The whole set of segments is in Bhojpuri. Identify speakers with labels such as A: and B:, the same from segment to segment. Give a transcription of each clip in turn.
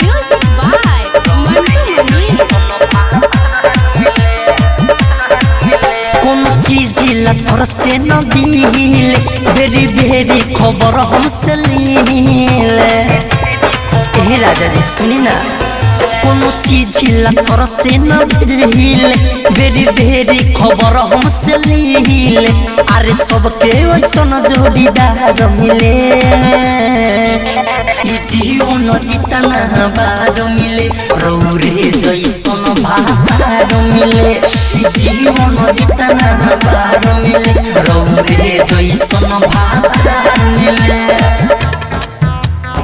A: Music by Mantu Mani.
B: कोनो चीज ला तोर से न दिल बेरी बेरी खबर हमसे लीले। ए राजा जी सुनी ना, कोनो चीज ला तोर से न दिल बेरी बेरी खबर हमसे लीले। अरे सबके वैसन जोड़ीदार मिले, ई जीवन जितना बार मिले। रौरे जैसन भार मिले, ई जीवन जितना बार मिले। रौरे जैसन भार मिले,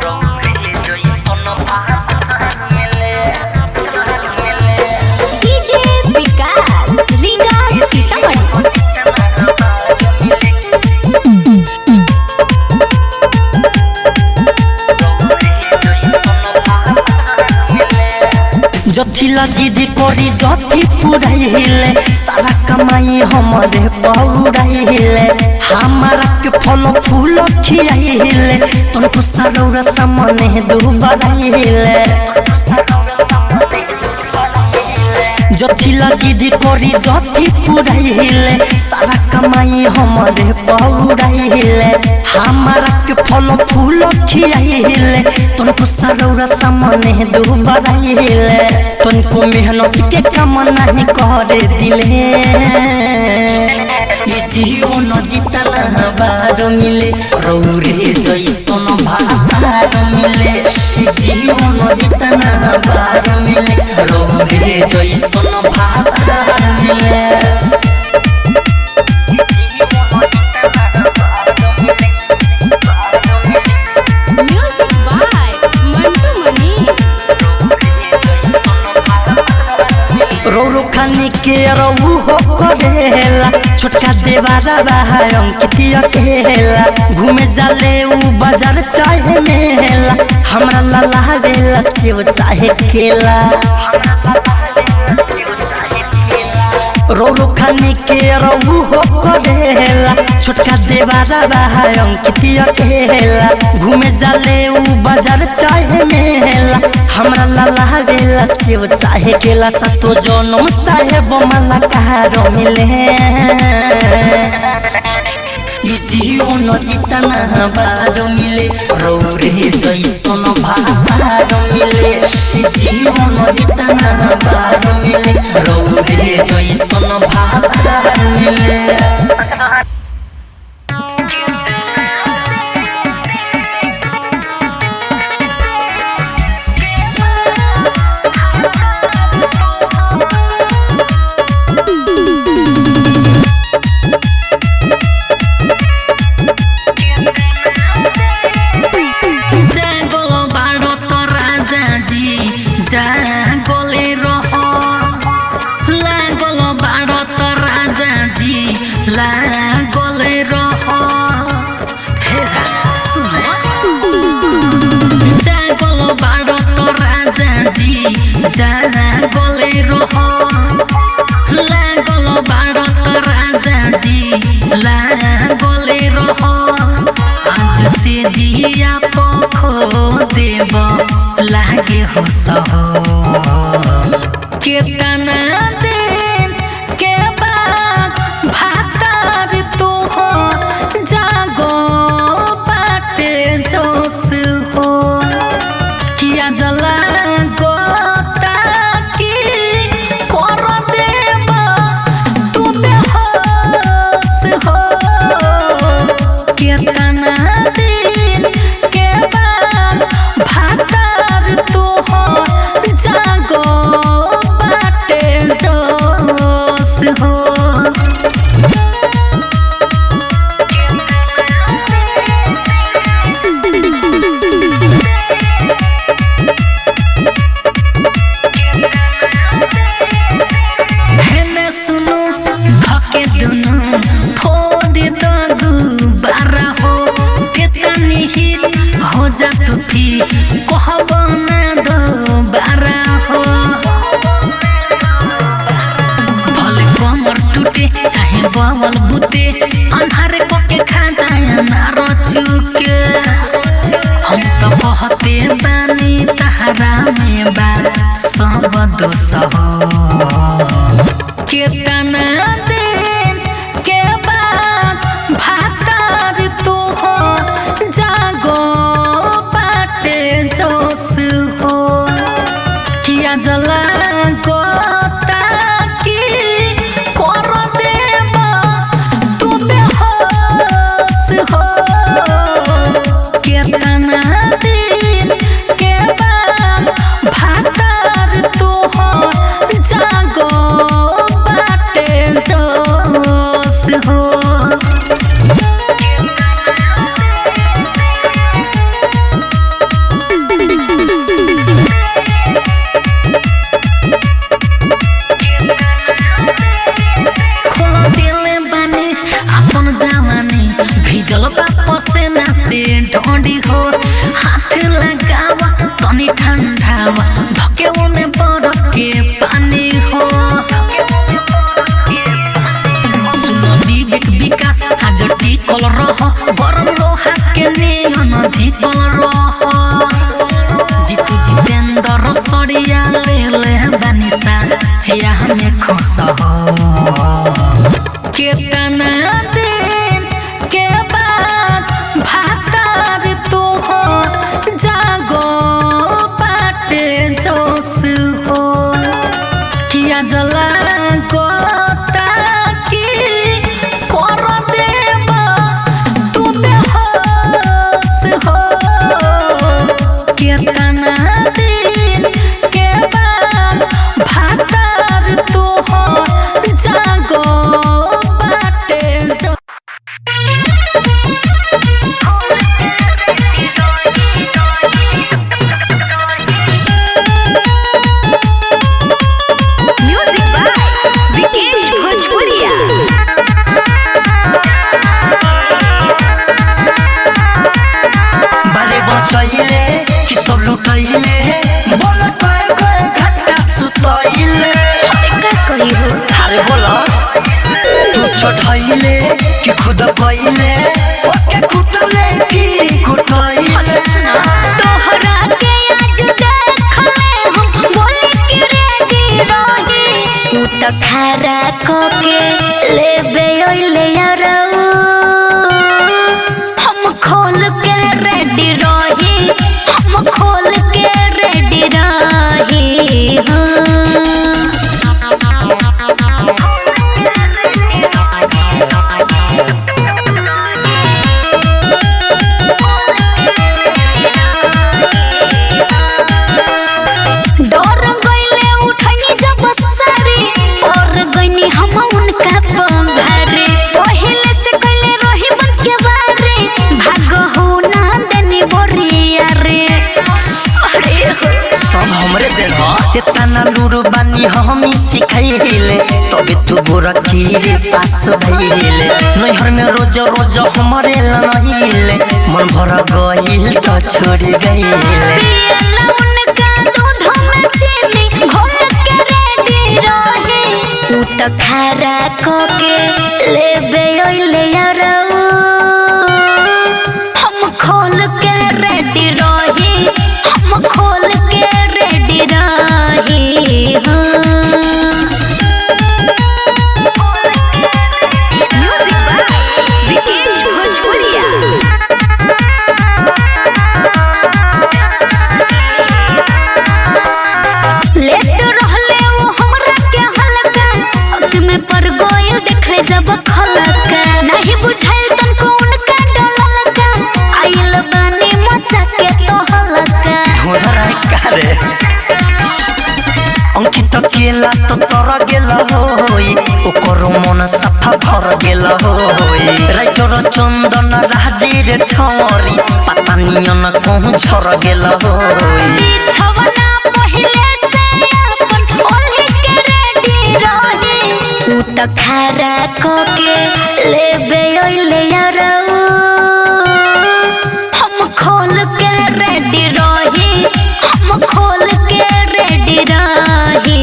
B: रौरे जैसन भार मिले।
A: DJ विकास रीगा सीतामढ़ी।
B: जथिला जिद करी जथी पुराइले, सारा कमाई हमारे पौराइले। हमारा के फल फूल खियाइले, तुमको सरौरा सामने दुबराइले। जथिला जिद करी जथी पुराइले, सारा कमाई हमारे पौराइले। हमारा के फल फूल खियाइले, तुमको सरौरा सामने दुबराइले। तुमको मेहनत के काम नहीं करे दिले, ई जीवन जितना बार मिले। रौरे जैसन भार मिले, ई जीवन जितना बार मिले। रौरे जैसन भार मिले।
A: Music by Mantu Mani.
B: रोरो खानी के रहू हो करेला, छोटका देवारा बाहर अंकितिया केला। घूमे जाले उ बाजार चाहे मेला, हमरा लाला बेला सेव चाहे केला। रोरो खानी के रहू हो करेला, छोटका देवारा बाहर अंकितिया केला। घूमे जाले उ बाजार चाहे मेला, हमरा लाला बेला सेव चाहे केला। सतो जनम साहेब मला कहारो मिले, ई जीवन जितना बार मिले। रौरे जैसन भार मिले, ई जीवन जितना बार मिले। रौरे जैसन भार मिले। गले रह लागल बारत राजा जी लागले रह आज से दिया पखो देव लागे हो सहो केतना दिन के बाद भातार तू हो जागो बाटे जोश हो किया जला बवल बुते अन्हारे पके खा जाए ना रचुके हम तो कहते बानी तहरा में बा सब दोष हो कितना दिन के बाद भातार तो हो जागो बाटे जोश हो किया जला गोता की कर देबा तू बेहोश हो कितना दिन के बाद भातार तो हो जागो बाटे जोश हो भिजल बाप से ना से ढोंडी हो हाथ लगावा तनी ठंडावा धके में बरफ के पानी हो सुनो विवेक विकास आज टिकल रह गरम लोहा के नियन धिकल रह जीतू जितेंद्र सड़िया ले बानिसा या हमें खुश हो कितना दिन के बाद भातार तो हो जागो बाटे जोश हो किया जला गोता की कर देबा तू बेहोश हो कितना दिन के बाद भातार तो हो जागो बाटे जोश
A: म्यूजिक बाय विकेश भोजपुरिया।
B: बारे बचैले कि सब लुटैले बोल कय कय घंटा सुतैले अरे बोल तू चढ़ैले कि खुद कैले ओके कुटले कि कुटैले
A: तोहरा के आज देखले हम बोले कि रेडी रही उ त खारा को के लेबे ओइले यारऊ हम खोल के रेडी रही हम खोल के रेडी रही डर गइले उठनी जब सारी और गइनी हम उनका पंभारे पहिले से कइले रही बन के बारे भाग हो ना देनी बोरिया रे अरे
B: सब हमरे देल ह इतना लूरू बानी हम सिखाइले तबे तू गोरा खीरे पास भइले नैहर में रोज रोज हमरे लनहिले मन भर गइल त छोड़ गइले
A: पियला उनका दूध में चीनी घोल के रेडी रही उ त खारा को के लेबे ओइले यारऊ हम खोल के रेडी रही हम खोल के रेडी रही म्यूजिक बाय विकेश भोजपुरिया। लेट रहले वो हमरा के हल्का सच में पर गोइल देखले जब खलका नहीं बुझाइल तनको उनका डललका आइल बानी मचा के तो हल्का
B: ढोढरा कारे अंकित केला तो तर गेल होई ओकर मन सफा भर गेल होई राइटर चंदन राजीर ठौरी पता नियन कहूं झर गेल होई
A: छवना पहिले से अपन ओल्ही के रेडी रही उ त खारा को के लेबे ओइले यारऊ हम खोल के रेडी रही हम खोल के रेडी रही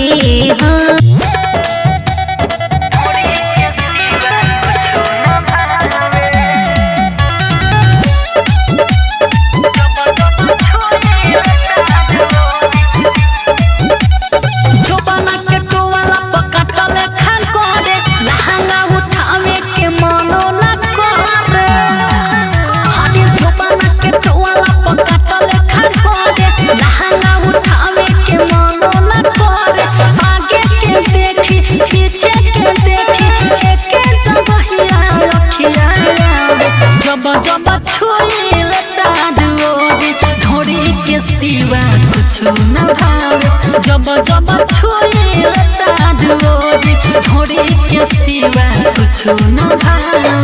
B: भावे जब जब छुए चाँद ओरी ढोरी के सिवा कुछ न भावे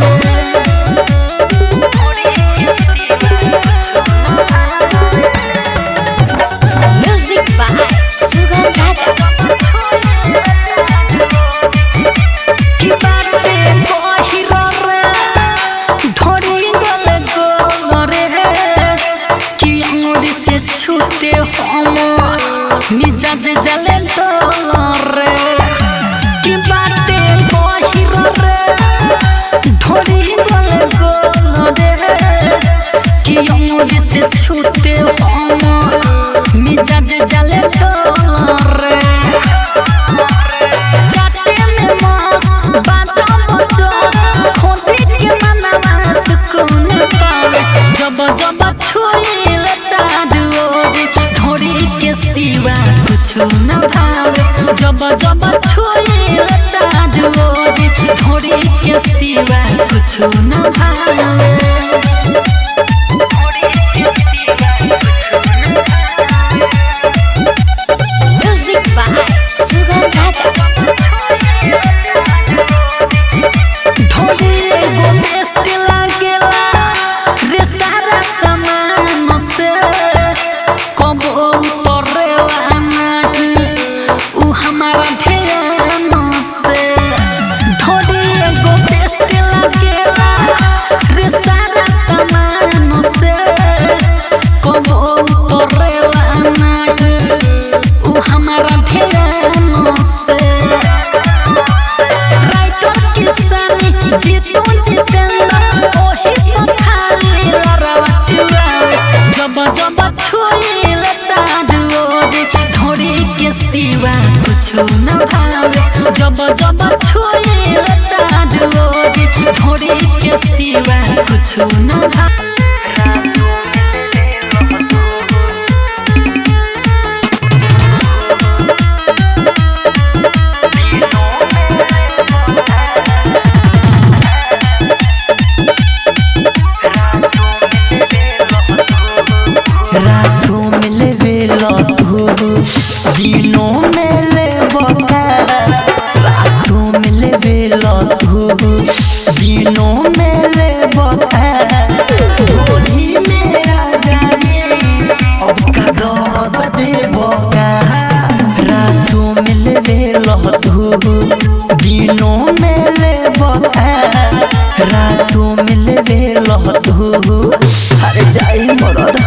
A: म्यूजिक बाय सुगम राजा
B: की बाटे बहिरो रे ढोरी गले गोरे कि अंगुरी से छूटे हम मिजाज जले रे की बाटे बहिरो रे ढोरी गले गोरे कि अंगुरी से छूटे हम मिजाज जले रे जाते में मस्त बाजा बजो खोदी के मनवा सुकून पावे जब जब छुए चाँद ओरी ढोरी के सिवा कुछ न भावे जब जब छुए चाँद ओरी ढोरी के सिवा कुछ न भावे
A: म्यूजिक बाय सुगम राजा
B: ढोली एगो बेस्ट लागेला रे सारा सामान से कबो उतरेला नहीं उ हमारा ध्यान से ढोली एगो बेस्ट लागेला रे सारा सामान से कबो उतरेला नहीं उ हमारा ध्यान से राइटर किसानी जीतू जितेंद्र ओही तो खाली लड़वा चुरावे जब जब छुए चाँद ओरी ढोरी के सिवा कुछ न भावे जब जब छुए चाँद ओरी ढोरी के सिवा कुछ न भावे रातों में लेवे लतू दिनों में ले बता रातों में लेवे लतू दिनों में ले बता ढोली में राजा जी अब का दर्द दे बका रातों में लेवे लतू दिनों में ले बता रातों में लेवे लतू अरे जाई मरद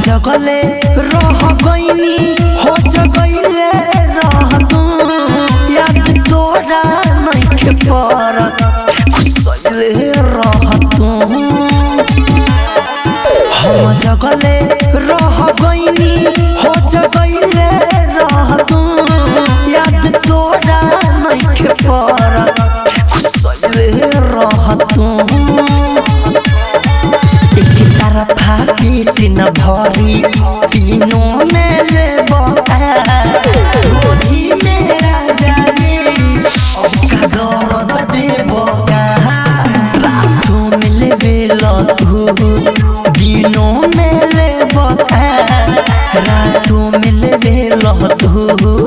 B: जगले रह गईनी हो जगले रह तू याद तोरा नहीं के परत खुसले रह तू हम जगले रह गईनी हो जगले रह तू याद तोरा नहीं के परत खुसले रह तू तरफा पेट न भरी तीनों में ले ढोली में राजा जी अब का दर्द दे रातों में लेवे लतू दिनों में ले रातों में लेवे लतू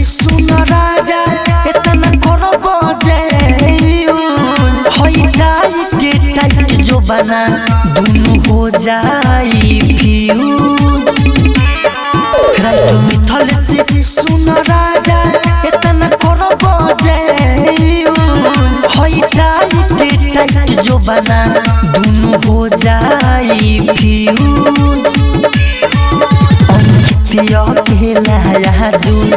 B: सुन राजा इतना करब टाइट जो बना दोनों हो जाई फ्यूज राइट मिथल से सुन राजा इतना करब टाइट जो बना दोनों हो जाई फ्यूज अकेला जुन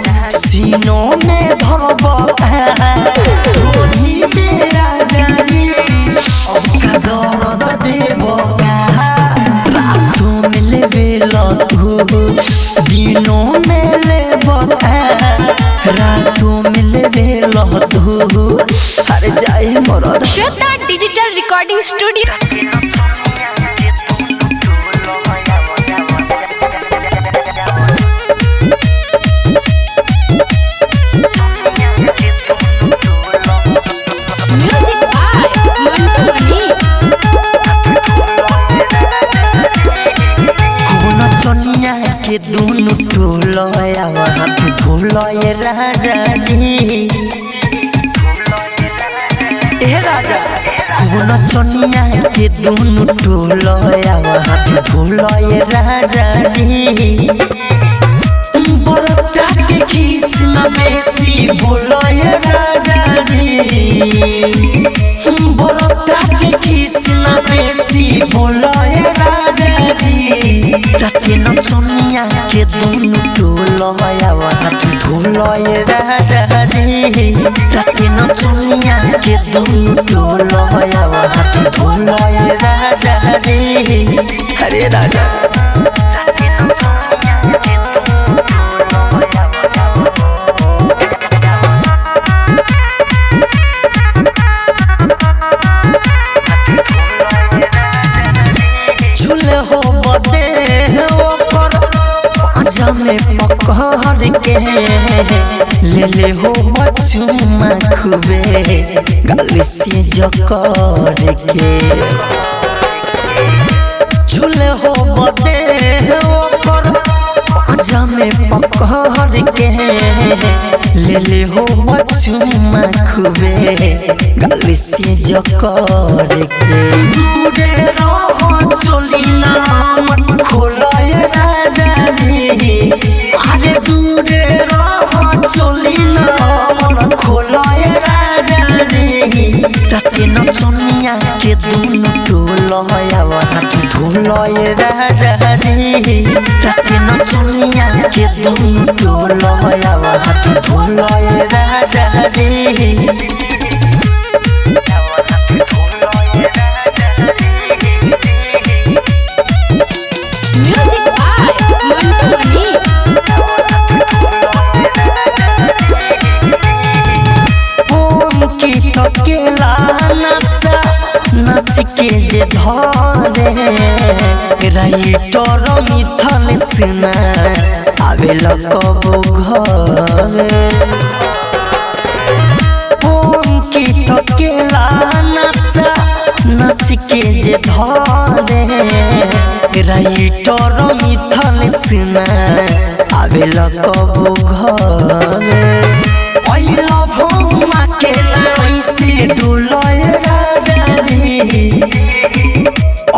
B: सीनों में धरब ढोली में राजा जी अब का दर्द देब रातों में लेवे लतू दिनों में लेब रातों में लेवे लतू अरे दर्द।
A: Shweta digital recording studio. Music by Mantu Mani.
B: खून चनिया के दोनों टोलो हाथ धोलो ये राजा जी। ए राजा खून चनिया के दोनों टोलो हाथ धोलो ये राजा जी। बरता के खीस न बेसी बोलो ये राजा जी। बरता के खीस न बेसी बोलो ये राजा जी। राते न चनिया के दोनों टोलो हाथ धोलो ये राजा जी। राते न चनिया के दोनों टोलो हाथ धोलो ये राजा जी। अरे राजा में पकड़ के ले हो बचुमा खुबे गल से जकर के झूले हो बदे ओकर पाजा में पकड़ के ले हो बचुमा खुबे गल से जकर के। दूरे रहो चली नाम खोलाए राजा जी। अरे दूरे रहो चली नाम खोलाए राजा जी। राते न चनिया के दोनों टोलो हाथ धोलो ये राजा जी। राते न चनिया के दोनों टोलो हाथ धोलो ये राजा जी।
A: म्यूजिक बाय मंटू मनी।
B: की तकेला नचा नच के जे धरे राइटर मिथल सिना आवेल कबो घरे। की तकेला नचा नच के जे धरे राइटर मिथल सिना आवेल कबो घरे। आइला भौमा के नाई से डोलोय राजा जी।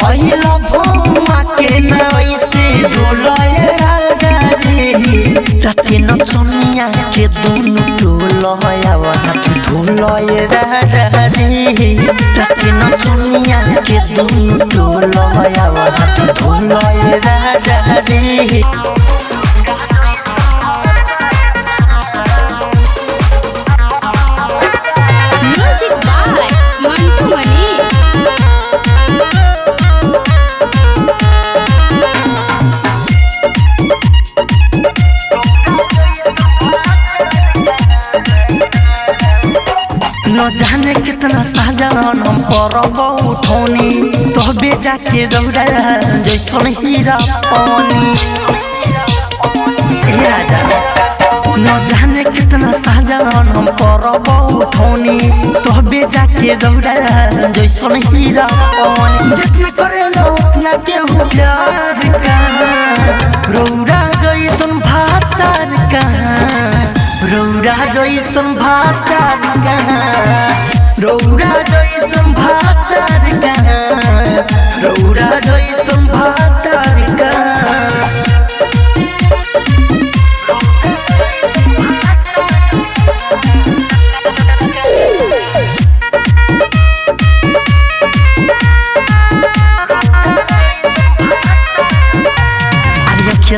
B: आइला भौमा के नाई से डोलोय राजा जी। राते न चनिया के दोनों टोलो हाथ धोलोय राजा जी। राते न चनिया के दोनों टोलो हाथ धोलोय राजा जी।
A: म्यूजिक बाय मंटू मनी।
B: न जाने कितना साजन हम करब उठौनी तो बेजा के दौड़ा जैसन हीरा पानी। ए राजा न जाने कितना साजन हम करब उठौनी तो बेजा के दौड़ा जैसन हीरा पानी। जितना करेला उतना केहू प्यार का रौरा जैसन भातार का। रौरा जैसन भातार का। रौरा जैसन भातार का। रौरा जैसन भातार का।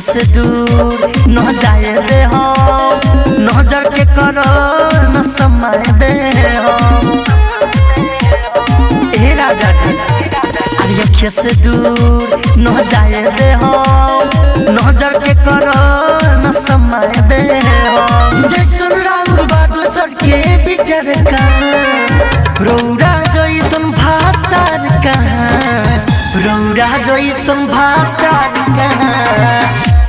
B: से दूर न जाए दे हम नजर के करो न समय दे हम। ए राजा जी अरे से दूर न जाए दे हम नजर के करो न समय दे हम। जैसन राउर बादल सर के बिचर का रौरा जैसन भातार कहाँ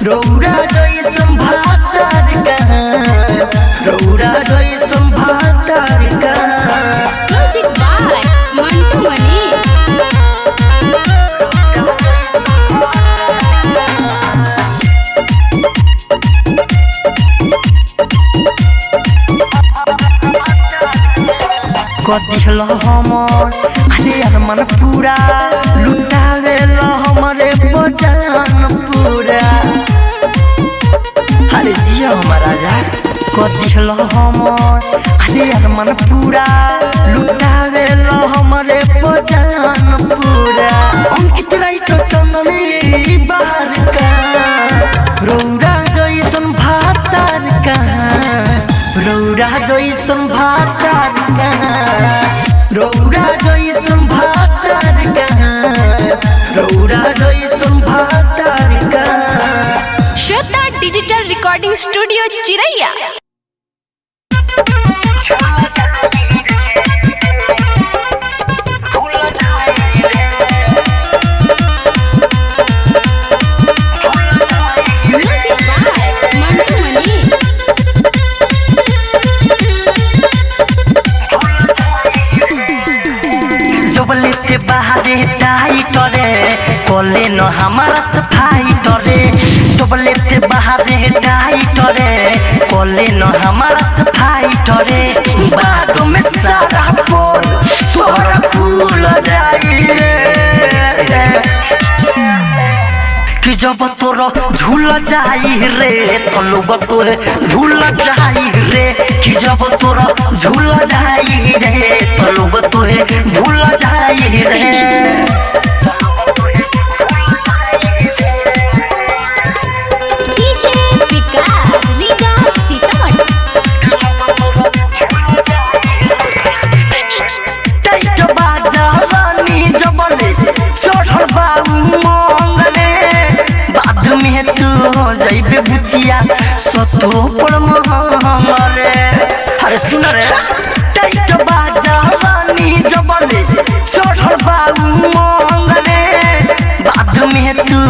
B: रौरा जैसन भातार कहाँ रौरा जैसन भातार कहाँ।
A: म्यूजिक बाय मंटू मनी।
B: कदिल हमर अरे अरमान पूरा लुटावेल हमरे बजान पूरा अरे जिया हमारा राजा कदिल हमर अरे अरमान पूरा लुटावेल हमरे बजान पूरा अंकित राइट चंदनी बाहर का रौरा जैसन भातार कहाँ रौरा जैसन भातार कहाँ रौरा जैसन भातार कहाँ रौरा जैसन भातार कहाँ।
A: श्वेता डिजिटल रिकॉर्डिंग स्टूडियो चिरैया। म्यूजिक बाय मंटू मनी।
B: जबलेते बाहरे टाइटरे कोले न हमारा सफाई टरे जबलेते बाहरे टाइटरे कोले न हमारा सफाई टरे बाद में सारा पोल तोरा फूल जाई रे कि जब तोरा झूल जाई रे तो लोग तोहे भूल जाई रे कि जब तोरा झूल जाई रे तो लोग तोहे भूल जाई रे।
A: डीजे विकास लीगा सीतामढ़ी।
B: टाइट बाजा रानी जबले चढ़ल बाऊ मंगले बाद में तू जाइबे बुचिया सतो पर महमरे अरे सुन रे टाइट बाजा रानी जबले चढ़ल बाऊ मंगले बाद में तू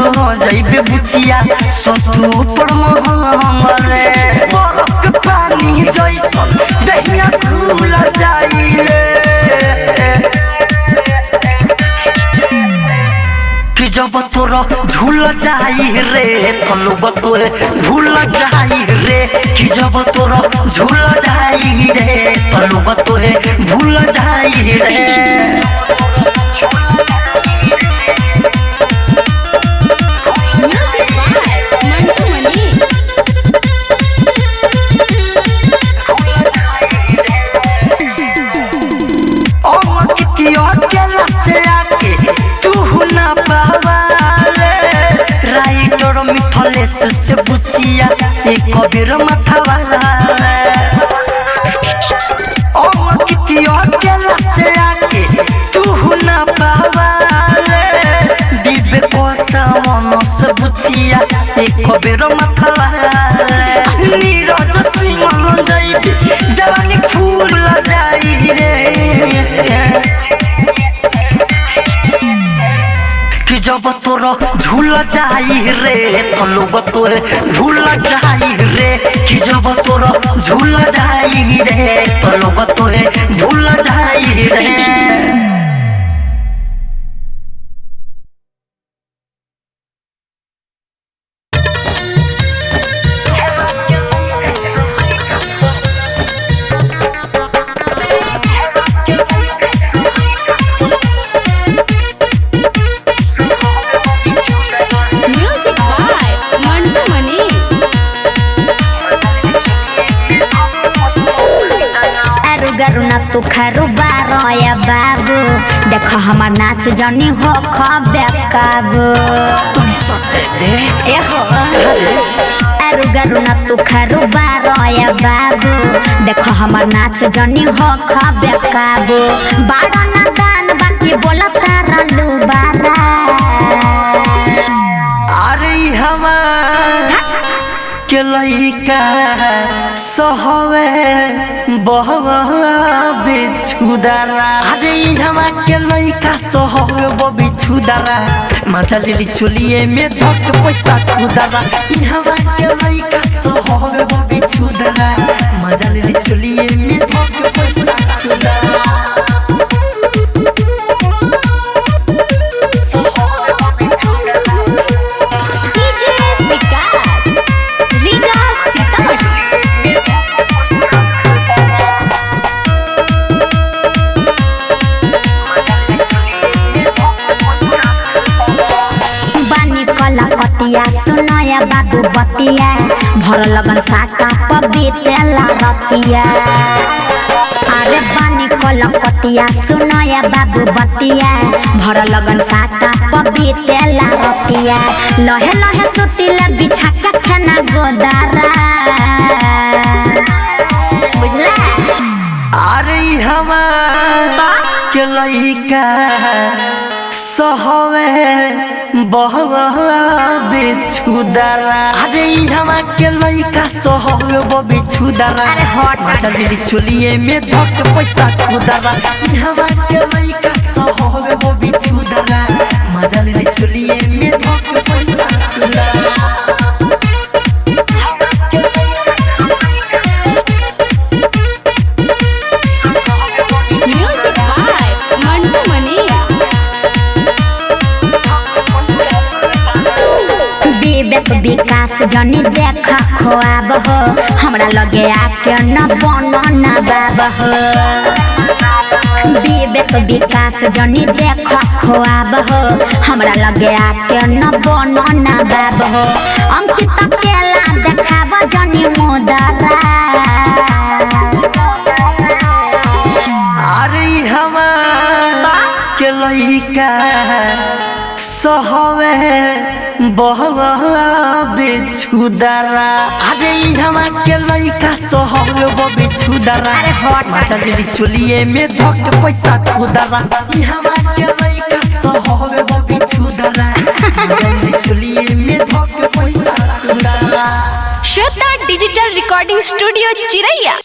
B: जाइबे बुचिया सतो पर महमरे बरफ के पानी जैसन दहिया खुल जाई रे कि जब तोरा झूल जाई रे तो लोग तोहे भूल जाई रे कि जब तोरा झूल जाई रे तो लोग तोहे भूल जाई रे।
A: म्यूजिक बाय मंटू मनी।
B: अकेला से आके तू ना पावाले राइटर मिथलेश से बुचिया एक कबीर माथावाला अकेला से आके तू ना पावाले दिबे कोसा मन से बुचिया एक कबीर माथावाला नीरज सिंह जाइबे जवानी फूल जाई रे कि जब तोरा झूल जाई रे तो लोग तोहे भूल जाई रे कि जब तोरा झूल जाई रे तो लोग तोहे भूल जाई रे।
A: म्यूजिक बाय मंटू मनी। गरु न तू खरु बारया बाबू देख हमार नाच जनी हो खबे काबू
B: तुम सटे दे
A: ए हो अरु गरु न तू खरु बारया बाबू देख हमार नाच जनी हो खबे काबू बाड़ा ना दान बाकी बोला तारा लू बारा
B: अरे हमार के लइका सहवे बहवा बिछुदारा अरे इहवा के लइका सहवे बिछुदारा मजा लेली चुलिए में धक पैसा खुदारा इहवा के लइका सहवे बिछुदारा मजा लेली चुलिए में धक पैसा खुदारा
A: सुनाया बाबू बतिया भर लगन साका पबीतेला रतिया अरे बानी कलकतिया सुनाया बाबू बतिया भर लगन साका पबीतेला रतिया लहे लहे सुतिला बिछा के खाना गोदारा बुझला
B: अरे हवा के लइका सहवे बहवा बिछुदारा अरे इहवा के लइका सहवे बिछुदारा मजा लेली चुलिए में धक पैसा खुदारा इहवा के लइका सहवे बिछुदारा मजा लेली चुलिए में धक पैसा खुदारा
A: विकास जनी देख खोआब हो हमरा लगे आके न बन न बाब हो विवेक विकास जनी देख खोआब हो हमरा लगे आके न बन न बाब हो अंकित केला देखाब जनी मुदरा
B: अरे हवा के लइका सहवे बहवा बिछुदारा अरे इहवा के लइका सहवे बिछुदारा मजा लेली चुलिए में धक पैसा खुदारा इहवा के लइका सहवे बिछुदारा मजा लेली चुलिए में धक पैसा खुदारा
C: श्वेता डिजिटल रिकॉर्डिंग स्टूडियो चिरैया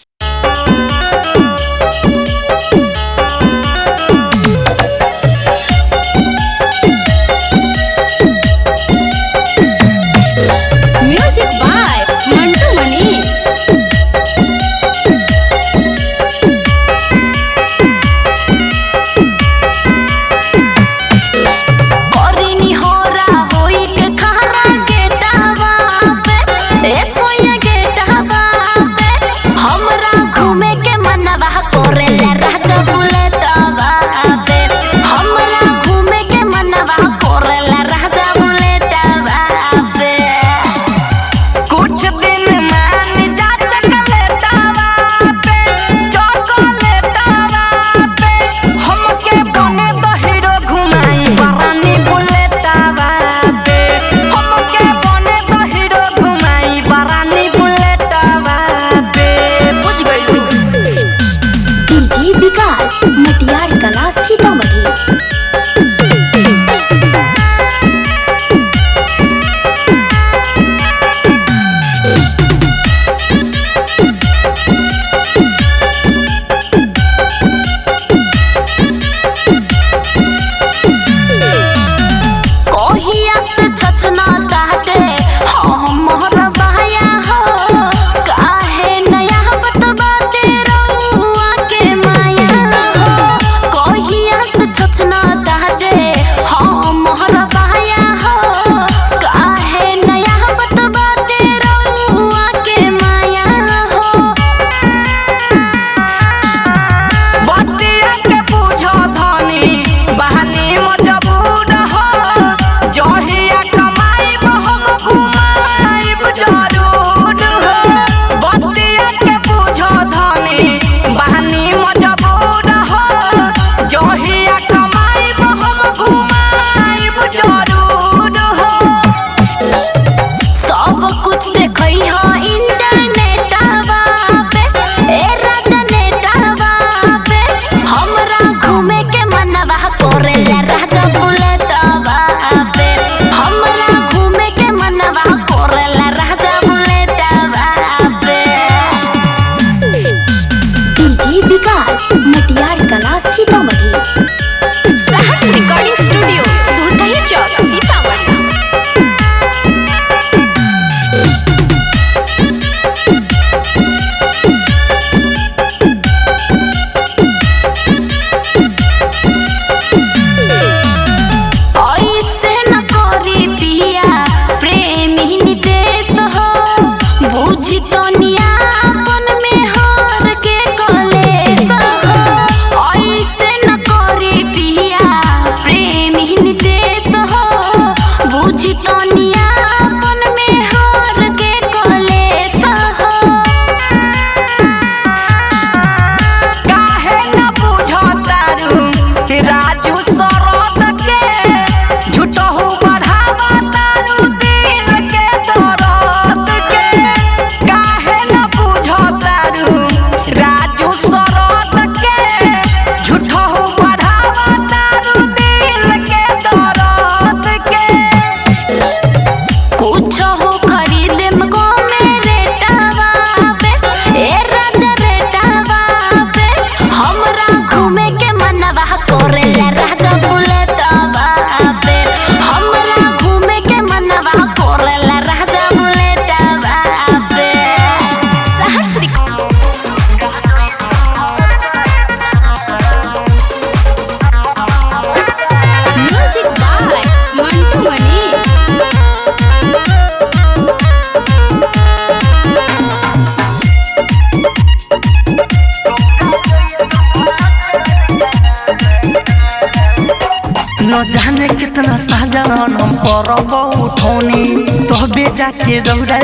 B: न जाने कितना साजन हम परब उठौनी तोहबे जाके दौड़ा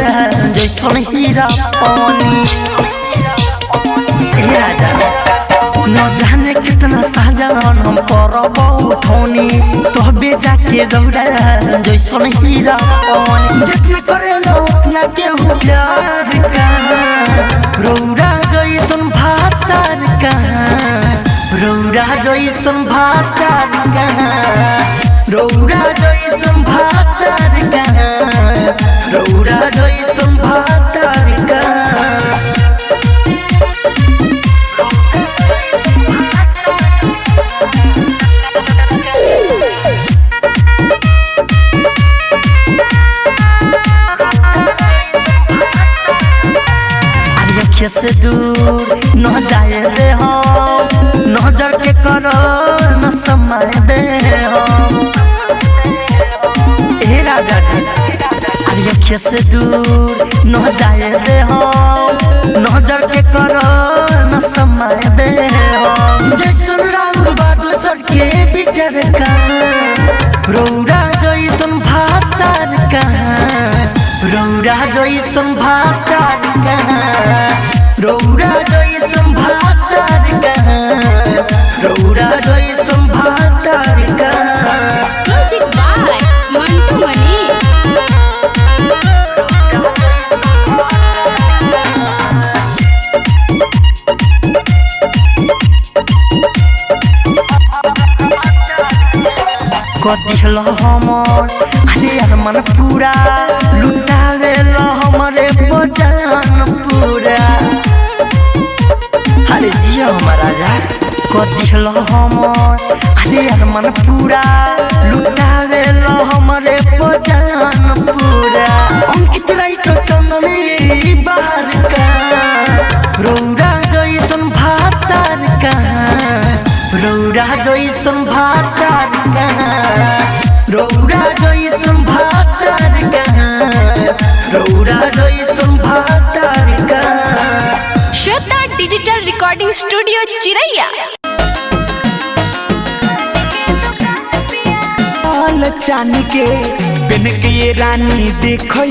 B: जैसन हीरा पानी ए राजा न जाने कितना साजन हम परब उठौनी तोहबे जाके दौड़ा जैसन हीरा पानी जितना करे लो उतना केहू प्यार का रौरा जैसन भातार का रौरा जैसन भातार का रौरा जैसन भातार का रौरा जैसन भातार का से दूर न जाए दे हम नजर के करो न समय दे हम ए राजा जी अरे से दूर न जाए दे हम नजर के करो न समय दे हम जैसन राउर बादल सड़के बिचर का रौरा जैसन भातार का रौरा जैसन भातार का रौरा जैसन भातार का रौरा जैसन भातार का
C: म्यूजिक बाय मंटू मनी
B: कदिहल हमर अरे अरमान पूरा लुटावेल हमरे बजान पूरा अरे जिया हमर राजा कदिहल हमर अरे अरमान पूरा लुटावेल हमरे बजान पूरा अंकित राइट चंदनी बाहर का रौरा जैसन भातार का रौरा जैसन भातार का रौरा जैसन भातार का रौरा जैसन भातार का
C: श्वेता डिजिटल रिकॉर्डिंग स्टूडियो चिरैया।
D: चान के बिन के ये रानी देखो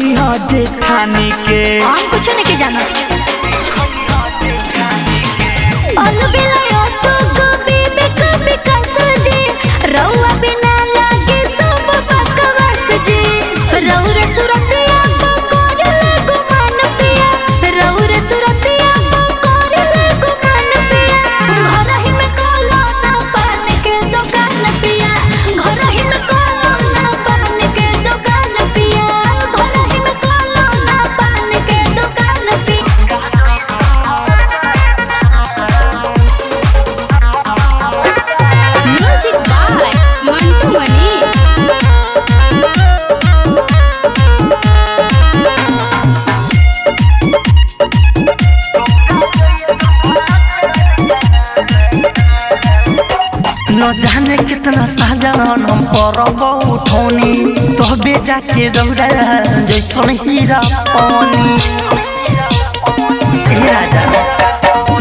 D: जेठानी के
A: हम कुछ नहीं जाना रौआ बिना लागे सब बकवास जी रौरे सुरतिया बकोरे लगो मान पिया रौरे सुरतिया बकोरे लगो मान पिया घर ही में कोलो ना पान के दुकान पिया घर ही में कोलो ना पान के दुकान पिया घर ही में कोलो ना पान के दुकान पिया
C: म्यूजिक बाय मंटू मनी
B: न जाने कितना साजन हम परब उठौनी तोहबे जाके दौड़ा जैसन हीरा पानी ए राजा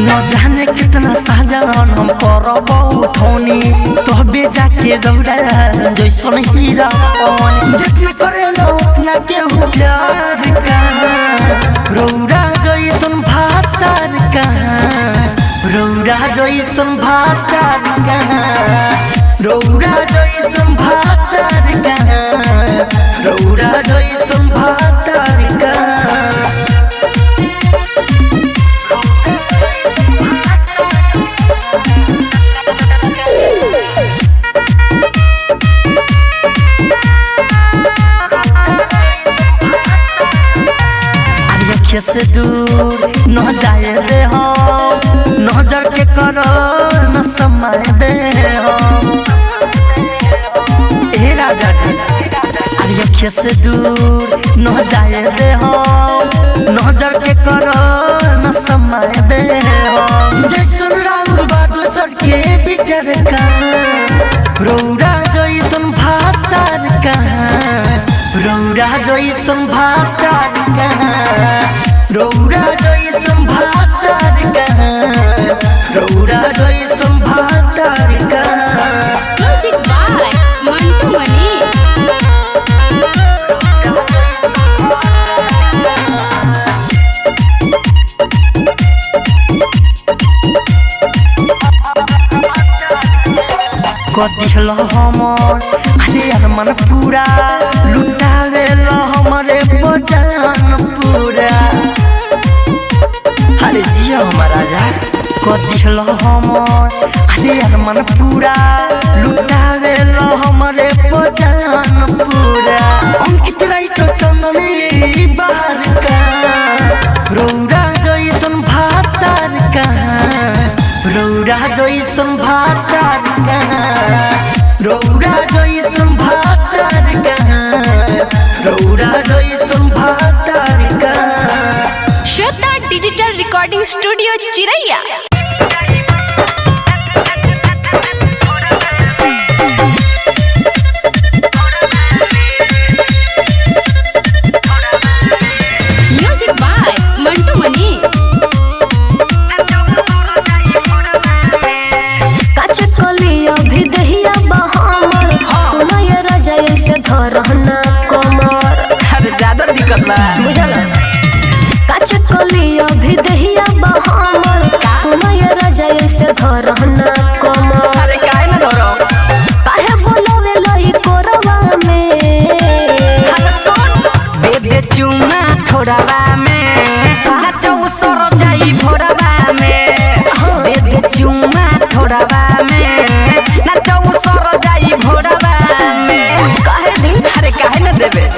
B: न जाने कितना साजन हम परब उठौनी तोहबे जाके दौड़ा जैसन हीरा पानी जितना करे लो उतना केहू प्यार का रौरा जैसन भातार का रौरा जैसन भातार का रौरा जैसन भातार का रौरा जैसन भातार का से दूर न जाए दे हम नजर के करो न समय दे हम ए राजा जी अरे से दूर न जाए दे हम नजर के करो न समय दे हम जैसन राउर बादल सड़के बिचर का रौरा जैसन भातार का रौरा जैसन भातार का रौरा जैसन भातार का रौरा जैसन भातार का
C: म्यूजिक बाय
B: कदिहल हमर अरे यार मन पूरा लुटावेल हमरे बजान पूरा अरे जिया हमारा राजा कदिहल हमर अरे यार मन पूरा लुटावेल हमरे बजान पूरा अंकित राइट चंदनी बार का रौरा जइसन भातार का रौरा जइसन भातार का रौरा जइसन भातार का रौरा जइसन भातार का
C: श्वेता डिजिटल रिकॉर्डिंग स्टूडियो चिरैया। Music by Mantu Mani.
A: अभी दहिया बहामर सुनाय राजा से धरना कमर
B: अरे ज्यादा दिक्कत बा
A: बुझल काच कली अभी दहिया बहामर सुनाय राजा से धरना कमर
B: अरे काहे न धरो
A: काहे बोलवे लई कोरवा में
B: अरे सुन बेबे चुमा थोड़ावा में नाचो सर जाई भोरवा में बेबे चुमा थोड़ावा में नाचो सर जाई भोरवा में
A: काहे दिन
B: अरे काहे न देबे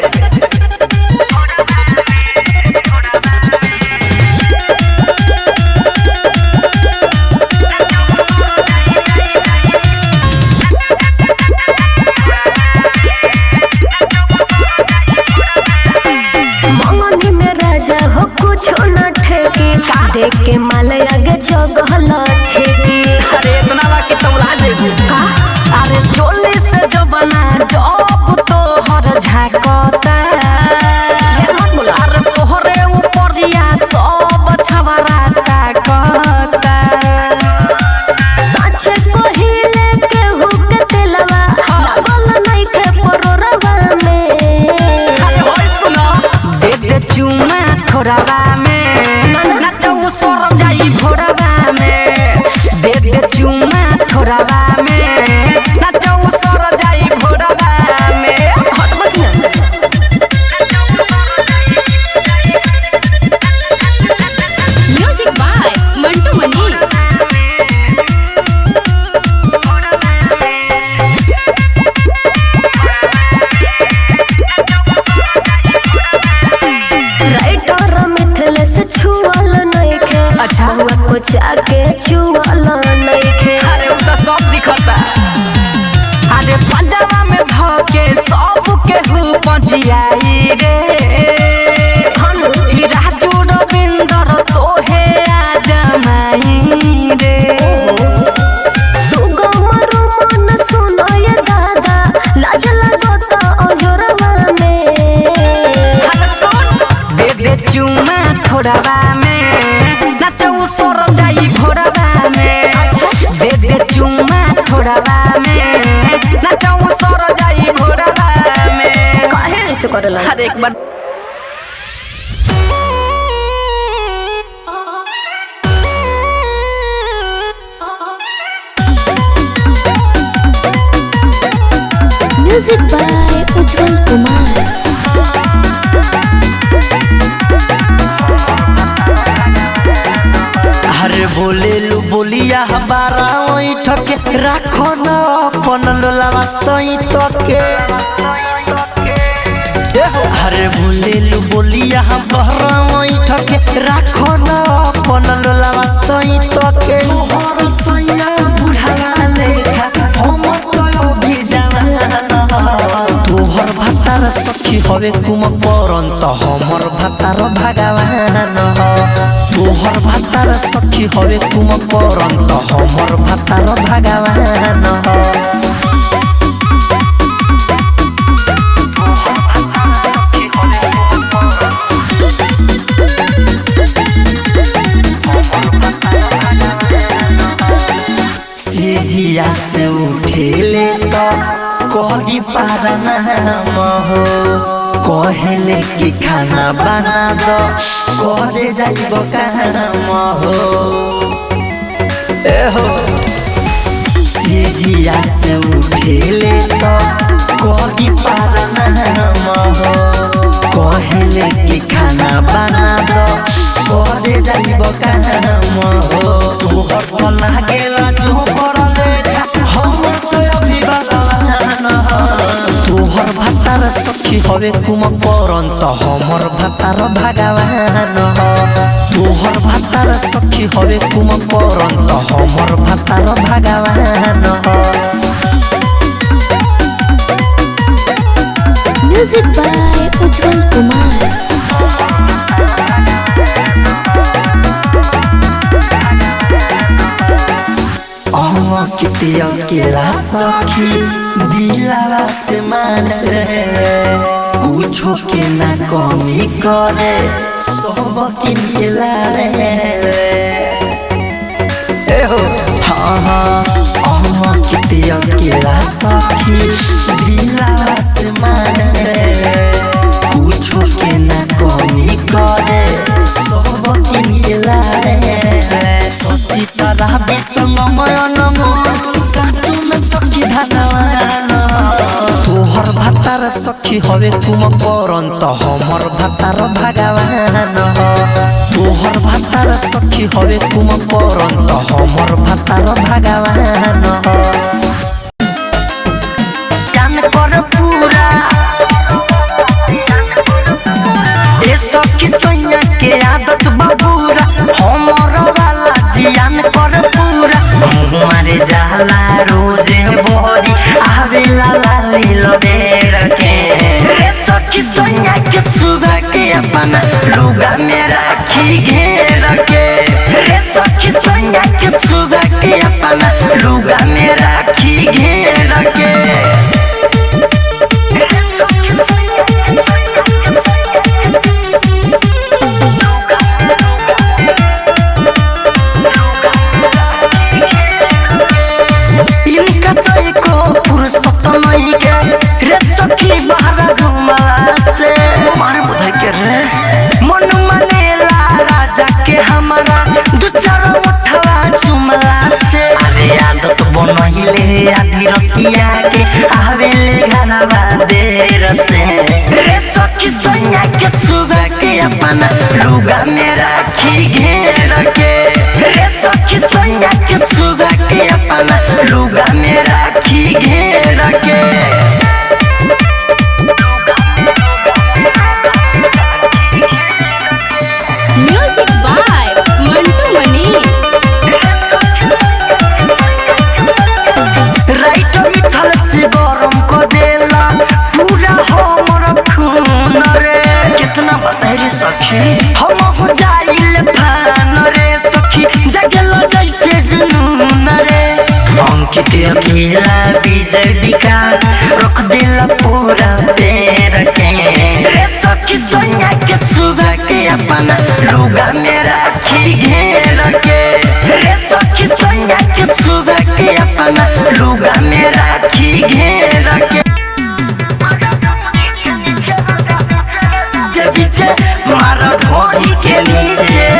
A: मंगनी में राजा हो कुछ न ठेकी देख के माल आगे जगहल छेकी
B: अरे इतना बा कि तौला जेबू अरे चोली से जो बना जब तो हर झाकता अरे तोहरे ऊपरिया सब छवरा ताकता
A: साचे कोहिले के हुक तेलवा लागल नहीं थे परोरवा में
B: अरे होय सुनो बेबे चुमा थोड़ावा में नाचो सर जाई भोरवा में बेबे चुमा थोड़ावा में नाचो सर जाई भोरवा में
A: हटबत ना
C: music by Mantu Mani.
A: Writer मिथले से छुअल नहीं खे
B: अच्छा।
A: बहुआ को जाके छुअल नहीं खे
B: अरे उ त सब दिखता अरे पंजाबा में धके सब के हु पजियाई रे ई राजू रविंदर तोहे आ जमाई रे
A: सुगमर मन सुनय दादा लाज लगत अजरवा में
B: अरे सुन बेबे चुमा थोड़ावा में नाचो सर जाई भोरवा में बेबे चुमा थोड़ावा में नाचो सर जाई भोरवा में
A: काहे ऐसे करला
B: अरे एक बार
A: म्यूजिक बाय उज्जवल कुमार
B: अरे बोलेलु बोलिया हमारा ओई ठके राखो न अपन लोलावा सई तके अरे बोलेलु बोलिया हमारा ओई ठके राखो न अपन लोलावा सई तके मोहर सैया बुढ़ावा लेखा हम तो भी जाना तोहर भातार सखी हवे कुम परंत हमर भातार भगवान तोहर भातार सखी हवे तुम परंत हमर भातार भगवान सीढ़िया से उठेले तो कही पारा नाम हो कहले कि खाना बना दो करे जाइब काम हो ए हो से जिया से उठेले तो कही पार नाम हो कहले कि खाना बना दो करे जाइब काम हो तोहर तो लागेला जो करले हमर तो अभी बगवान तोहर भातार सखी हवे कुम करन तो हमर भातार भगवान तोहर भातार सखी हवे कुम करन तो हमर भातार भगवान
A: म्यूजिक बाय उज्जवल कुमार।
B: कितिया केला सखी दिलावा से मान रे कुछो के ना कमी करे सब किनकेला रे एहो हाँ हाँ कितिया केला सखी दिलावा से मान रे कुछो के ना कमी करे सब किनकेला रे सती सारा विसंगमय तोहर भातार सखी हवे कुम करन तो हमर भातार भगवान तोहर भातार सखी हवे कुम करन तो हमर भातार भगवान जान कर पूरा ए सखी सैया के आदत बाबूरा हमर वाला जियान कर पूरा मारे जाला रोजे बोरी आवेला लाली लबेर के रे सखी सैया के सुगा के अपना लुगा में राखी घेर के रे सखी सैया के सुगा के अपना लुगा में राखी घेर के रे सखी बाहर घुमला से मार बुधाई के रे मन मनेला राजा के हमारा दू चार उठवा चुमला से अरे आदत बनहिले आधी रतिया के आवेले घरवा देर से रे सखी सैया के सुगा के अपना लुगा में राखी घेर के रे सखी सैया के सुगा के अपना लुगा में राखी घेर के
C: म्यूजिक बाय मंटू मनीष।
B: राइट मिथल से गरम को देला पूरा हमर खून रे कितना बदहरी सखी हम हो जाइल फान रे सखी जगल जैसे जुनून रे अंकित अकेला विजय विकास रख देला पूरा पैर के रे सखी सैया के सुगा के अपना लुगा में राखी घेर के रे सखी सैया के सुगा के अपना लुगा में राखी घेर के पीछे मारा ढोली के नीचे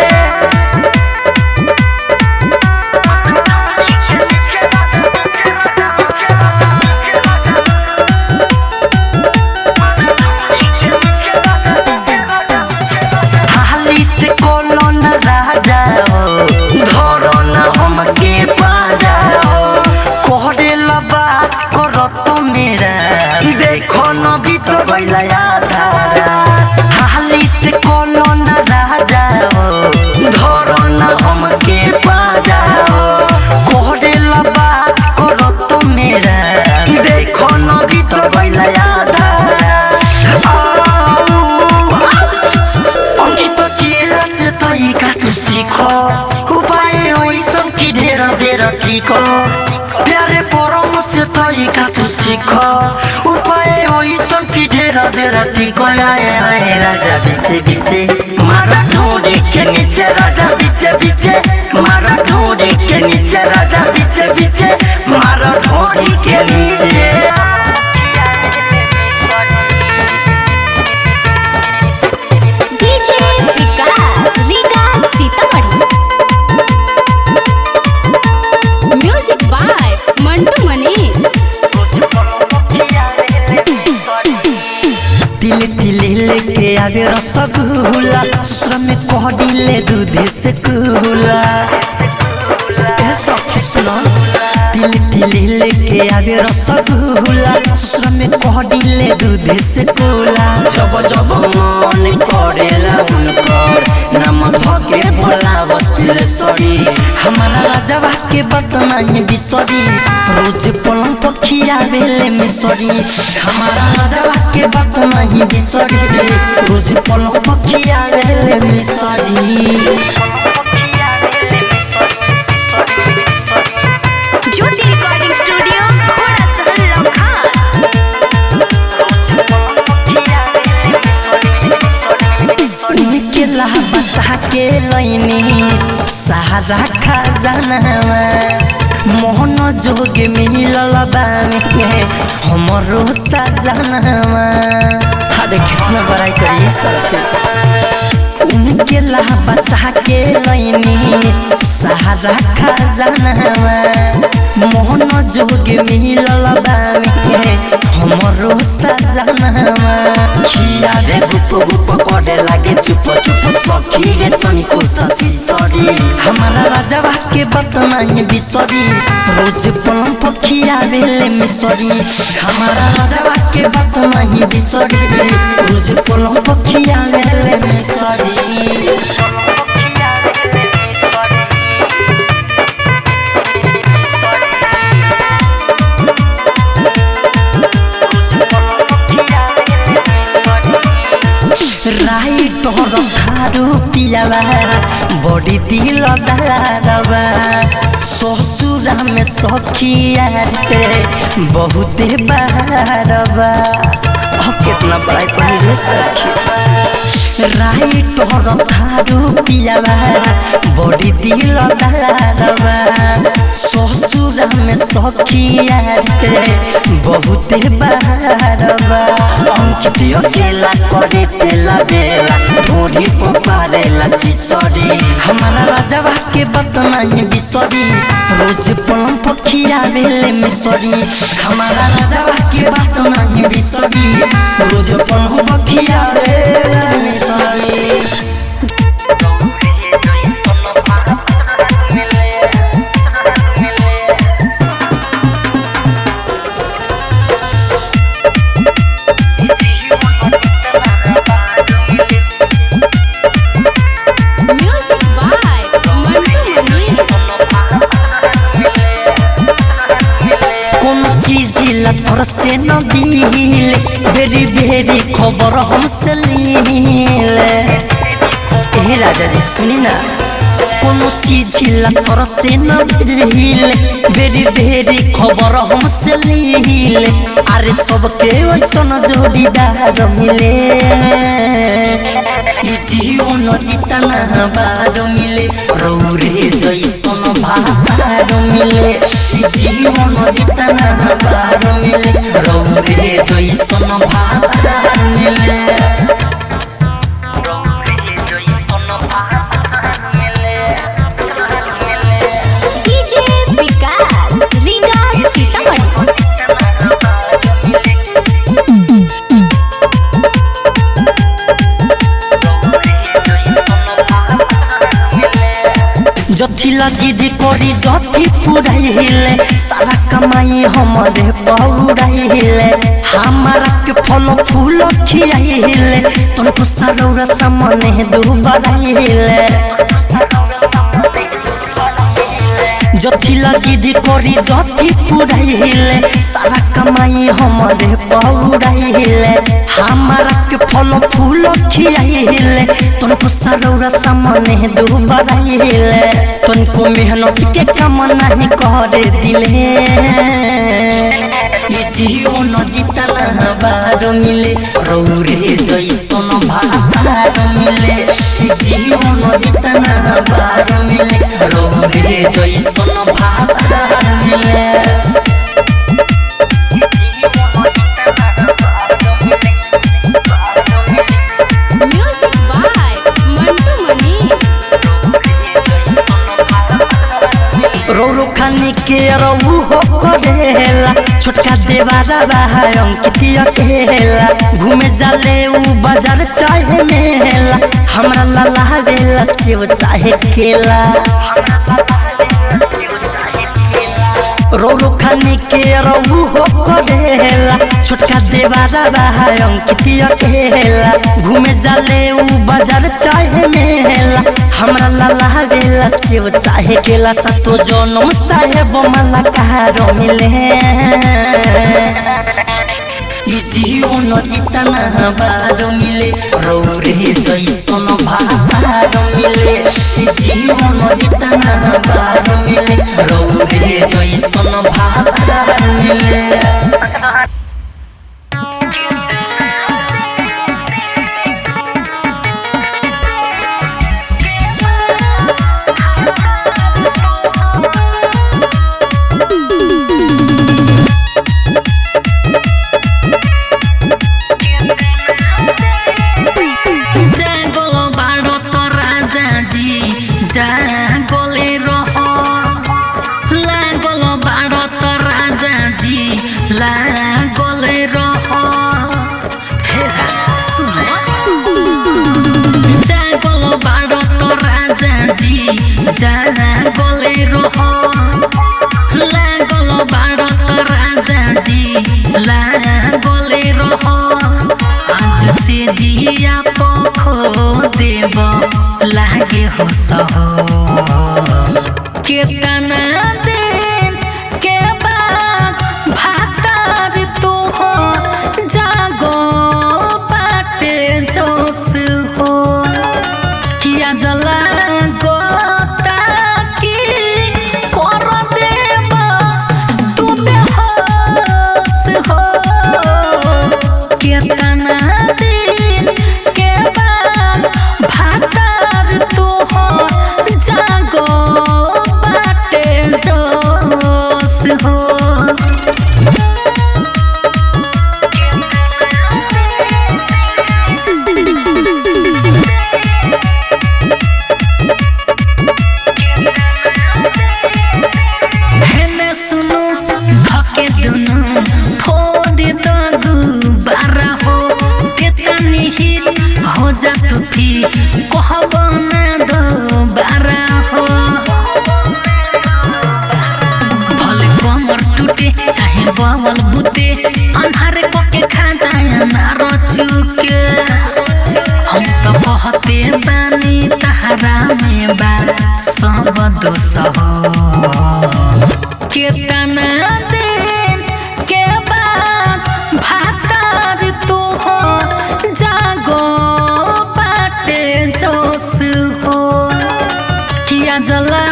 B: देखो न भी तो बैला हाली से कोनो न रह जाओ धरो न हमके पा जाओ कोहरे लबा करो तो मेरा देखो न भी तो बैला अंकित किला से तो ई का तू सीखो उपाय ओइसन की ढेर ढेर ठीको प्यारे परम से तो ई का तू सीखो उपाय ओइसन की ढेर ढेर ठीको आए राजा बीचे बीचे मारा ढूंढे के नीचे राजा बीचे बीचे मारा ढूंढे के नीचे राजा बीचे बीचे मारा ढूंढे के नीचे
A: DJ Vikas Riga Sitamarhi.
C: Music by Mantu
B: आवे रसगुल्ला ससुर में कह दिले दूध से कुला ए सखी सुना तिल तिल लेके आवे रसगुल्ला ससुर में कह दिले दूध से कुला जब जब मन करेला उनकर नाम धके भोला बस्तिल सरी हमारा राजवा के बदनाई बिसरी रोज पलंग पखिया बेले मिसरी हमारा राजवा के बदनाई बिसरी रोज पलंग पखिया बेले मिसरी
C: ज्योति रिकॉर्डिंग स्टूडियो घोड़ा सहन लखा
B: निकला बता के लैनी सहारा खजानावा मोहन जोग मिलल बामे हमरो सजनावा अरे कितना बड़ाई करिए सबके निकला बता के लैनी सहारा खजानावा मोहन जोग मिलल बामे हमरो सजनावा खिया रे गुप गुप करे लागे चुप चुप सखी रे तनिको ससी सरी हमारा राजवा के बदनाई बिसरी रोज पलंग पखिया बेले मिसरी हमारा राजवा के बदनाई बिसरी रोज पलंग पखिया बेले मिसरी राई तोहर खारू पियावा बड़ी दिल दारवा ससुरा में सखिया रे बहुते बारवा कितना बड़ाई कही रे सखी राई तोहर खारू पियावा बड़ी दिल दारवा ससुरा में सखिया रे बहुते बारवा अंकित अकेला करे तेला बेला ढोरी पपारेला चिसरी हमारा राजवा के बदनाई बिसरी रोज पलंग पखिया बेले मिसरी हमारा राजवा के बदनाई बिसरी रोज पलंग पखिया बेले मिसरी
C: म्यूजिक बाय मंटू मनी
B: कौन चीज लफर से न दिले बेरी बेरी खबर हमसे लीले ए राजा जी सुनी ना कौन चीज लफर से न दिले बेरी बेरी खबर हमसे लीले अरे सबके वैसन जोड़ीदार मिले ये जीवन जितना बार मिले रौरे जैसन भार मिले ये जीवन जितना बार मिले रौरे जैसन भार मिले
C: डीजे विकास रीगा सीतामढ़ी
B: जथिला जिद करी जथी पुराइले सारा कमाई हमारे पौराइले हमारा के फल फूल खियाइले तुमको सारा सामने दुबराइले जथिला जिद करी जथी पुराइले सारा कमाई हमारे पौराइले हमारा के फल फूल खियाइले तुमको सारा सामने दुबराइले तुमको मेहनत के काम नहीं करे दिले ये जीवन जितना बार मिले रौरे जैसन भार मिले ये जीवन जितना बार मिले रौरे जैसन भार मिले
C: म्यूजिक बाय मंटू मनी
B: रो रो खानी के रहू हो करेला छोटका देवारा बाहर अंकित अकेला घूमे जाले उ बाजार चाहे मेला हमरा लाला बेला सेव चाहे केला रो खाने के रहू हो करेला छोटका देवारा बाहर अंकित अकेला घूमे जाले उ बाजार चाहे मेला हमरा लाला बेला सेव चाहे केला सतो जनम साहेब मला कहारो मिले ई जीवन जितना बारो मिले रौरे जैसन भारो मिले ई जीवन जितना बारो मिले रौरे जैसन भारो मिले
E: जाना गले रहो लागल बाड़ राजा जी लागले रहो आज से जिया पखो देव लागे हो सहो केतना दिन के बाद भातार तो हो जागो बाटे जोश हो किया जला चाहे बवल बुते अन्हारे पके खा जाए ना रचुके हम तो कहते बानी तहरा में बा सब दोष हो केतना दिन के बाद भातार तो हो जागो बाटे जोश हो किया जला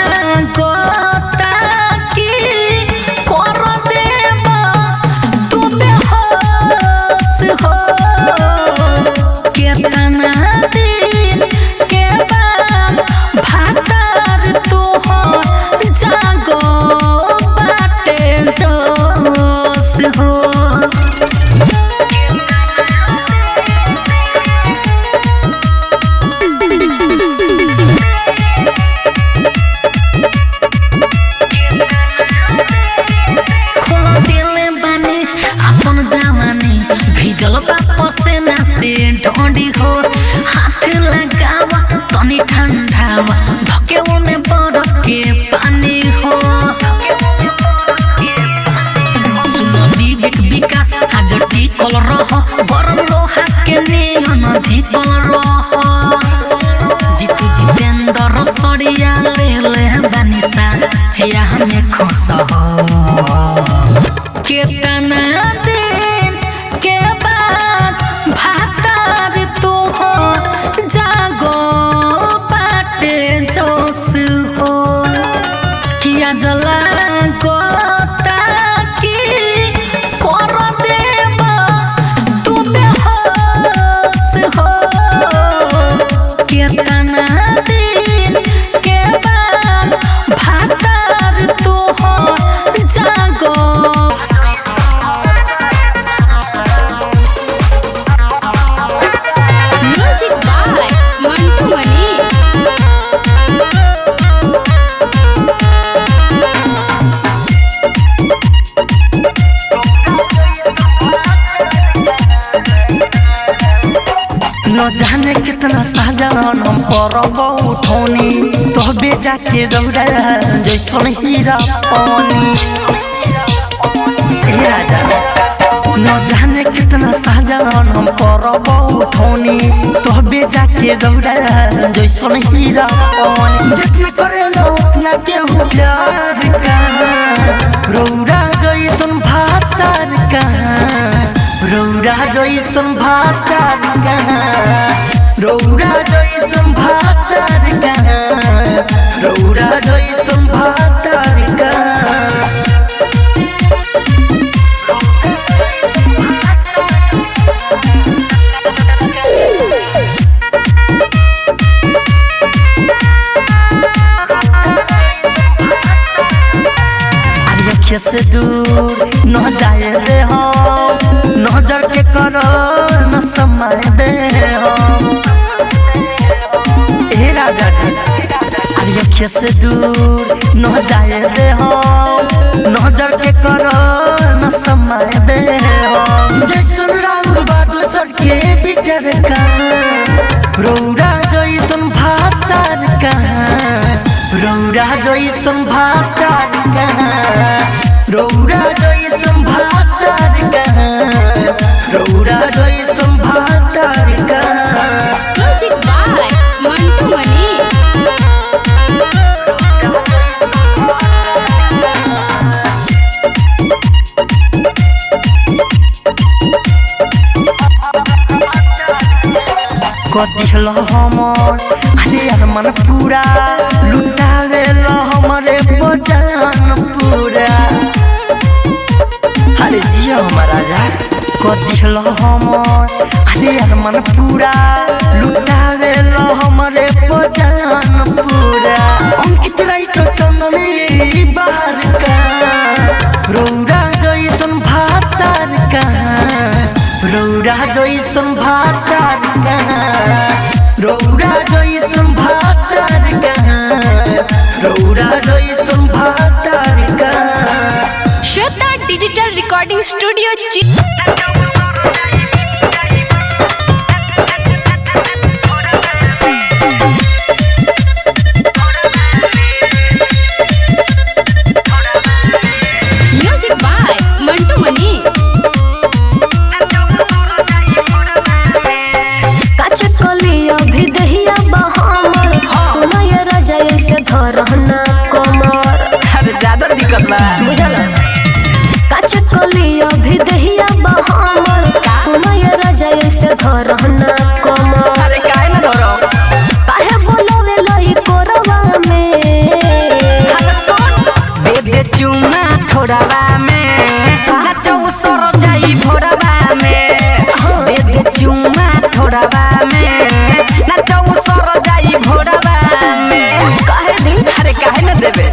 E: गोता केतना दिन के बाद भातार तो हो जागो बाटे जोश हो भिजल बाप से ना से ढोंडी हो हाथ लगावा तनी ठंडावा धके में बरफ के पानी हो सुनो विवेक विकास आज टिकल रह गरम लोहा के नियन धिकल रह जीतू जितेंद्र सड़िया ले बानिसा या हमें खुश हो केतना दिन के बाद भातार तो हो जागो बाटे जोश हो किया जला गोता की कर देब तू बेहोश हो केतना दिन के बाद भातार तो हो जागो
B: न जाने कितना साजन हम परब उठौनी तोहबे जाके दौड़ा जैसन हीरा पानी ए राजा न जाने कितना साजन हम परब उठौनी तोहबे जाके दौड़ा जैसन हीरा पानी जितना करे लो उतना केहू प्यार का रौरा जैसन भातार का रौरा जैसन भातार का रौरा जैसन भातार का रौरा जैसन भातार का से दूर न जाए दे हम नजर के करो न समय दे हम ए राजा जी अरे से दूर न जाए दे हम नजर के करो न समय दे हम जैसन राउर बादल सड़के बिचर का रौरा जैसन भातार का रौरा जैसन भातार का रौरा जैसन भातार का रौरा जैसन भातार का
C: म्यूजिक बाय मंटू मनी।
B: कदिल हमर अरे यार मन पूरा लुटावे हमरे बजान पूरा अरे जिया हमारा राजा कदिल हमर अरे यार मन पूरा लुटावे हमरे बजान पूरा अंकित राइटो चंदनी बाहर का रौरा जैसन भातार का रौरा जैसन भातार का रौरा जैसन भातार का रौरा जैसन भातार का
C: Shweta digital recording studio music by Mantu Mani.
A: अभी दहिया बहामर सुनाय राजा ऐसे धरना कमर
B: अरे ज्यादा दिक्कत बा
A: बुझल काच कली अभी दहिया बहामर सुनाय राजा ऐसे धरना कमर
B: अरे काहे ना धरो
A: काहे बोलवे लई कोरवा में
B: अरे सुन बेबे चुमा थोड़ावा में नाचो सर जाई भोरवा में बेबे चुमा थोड़ावा में नाचो सर जाई भोरवा में
A: काहे दिन
B: अरे काहे ना देबे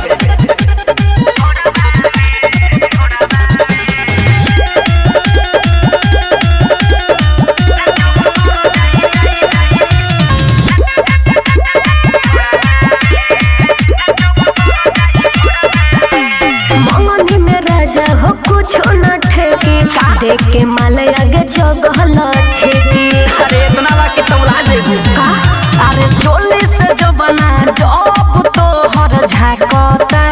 A: मंगनी में राजा हो कुछ न ठेकी देख के माल आगे जगहल छेकी
B: अरे इतना बाकी तौला देबू
A: का
B: अरे चोली से जो बना जब तो हर झाकता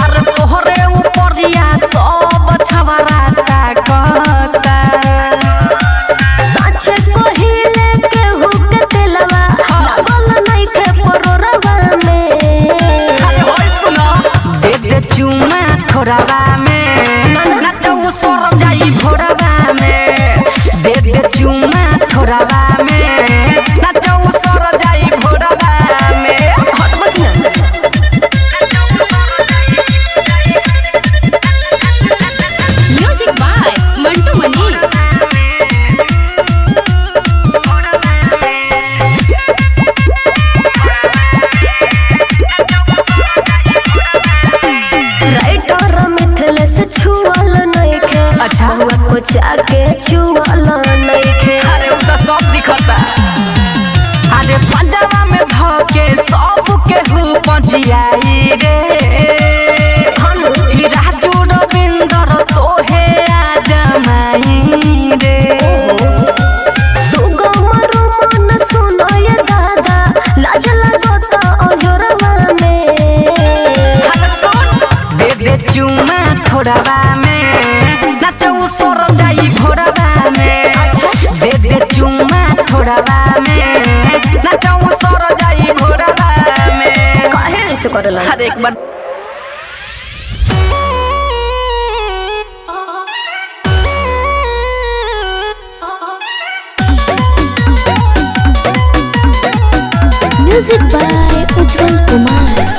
B: अरे तोहरे ऊपरिया सब छवरा ताकता
A: साचे कोहिले के हुक तेलवा लागल नहीं थे परोरवा में
B: अरे होय सुनो दे दे चुमा थोड़ावा में नाचो सर जाई भोरवा में दे दे चुमा थोड़ावा में नाचो सर जाई भोरवा में
A: हट बकिया
C: music by Mantu Mani.
A: Writer मिथले से छुअल नहीं खे
B: अच्छा।
A: हुआ को जाके छुअल नहीं खे
B: अरे उ तो सब दिखता अरे पंजाबा में धके सब के हु पजियाई रे ई राजू रविंदर तोहे आ जमाई रे
A: दुग
B: थोड़ावा में नाचो सोर जाई भोरवा में दे दे चुम्मा थोड़ावा में नाचो सोर जाई भोरवा में
A: काहे ऐसे करला
B: हर एक बार
A: म्यूजिक बाय उज्जवल कुमार।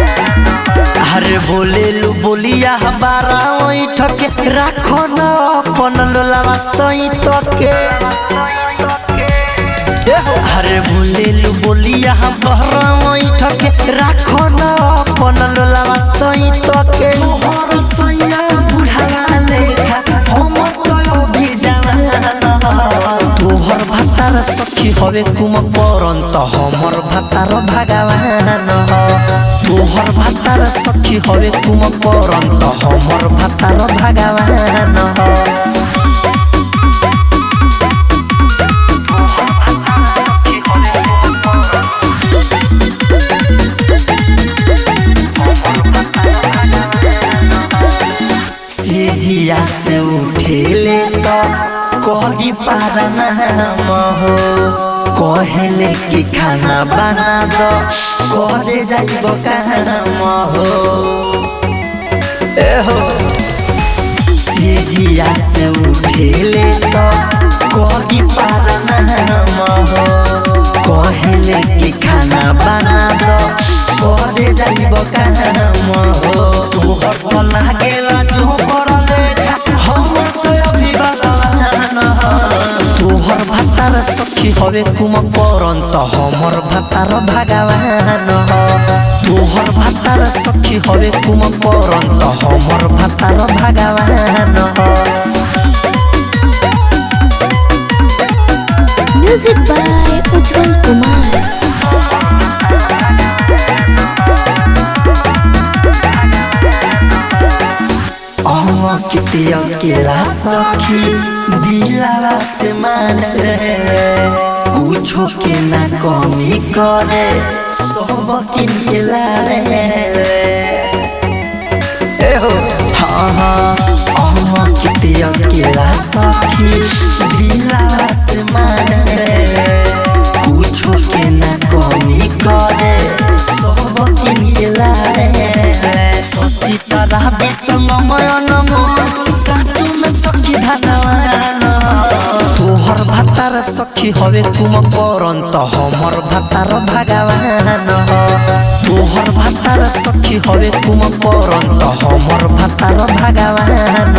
B: अरे बोले लू बोलिया हमारा वही ठके राखो न अपन लोलावा सही तके अरे बोले लू बोलिया हमारा वही ठके राखो न अपन लोलावा सही तके मोहर सैया बुढ़ावा लेखा हम तो भी जाना तोहर भातार सखी हवे कुम परंत हमर भातार भगवान तोहर भातार सखी हवे तुम परंत हमर भातार भगवान सेजिया से उठेले तो कही पारा नाम हो कहले कि खाना बना दो करे जाइब काम हो एहो सेजिया से उठेले तो कही पारा नाम हो कहले कि खाना बना दो करे जाइब काम हो तोहर तो लागेला जो करले हम तो अभी बलवान तोहर भातार सखी हवे कुम परंत हमर भातार भगवान तोहर भातार सखी हवे कुम परंत हमर भातार भगवान
A: म्यूजिक बाय उज्जवल कुमार।
B: कितिया केला सखी दिलावा से मान रे कुछो के ना कमी करे सब किन के रे एहो हाँ हाँ कितिया केला सखी दिलावा से मान रे कुछो के ना कमी करे सब किन के रे सती सारा बिसंग मयन साचु में सखी धनवान तोहर भातार सखी हवे तुम परंत हमर भातार भगवान तोहर भातार सखी हवे तुम परंत हमर भातार भगवान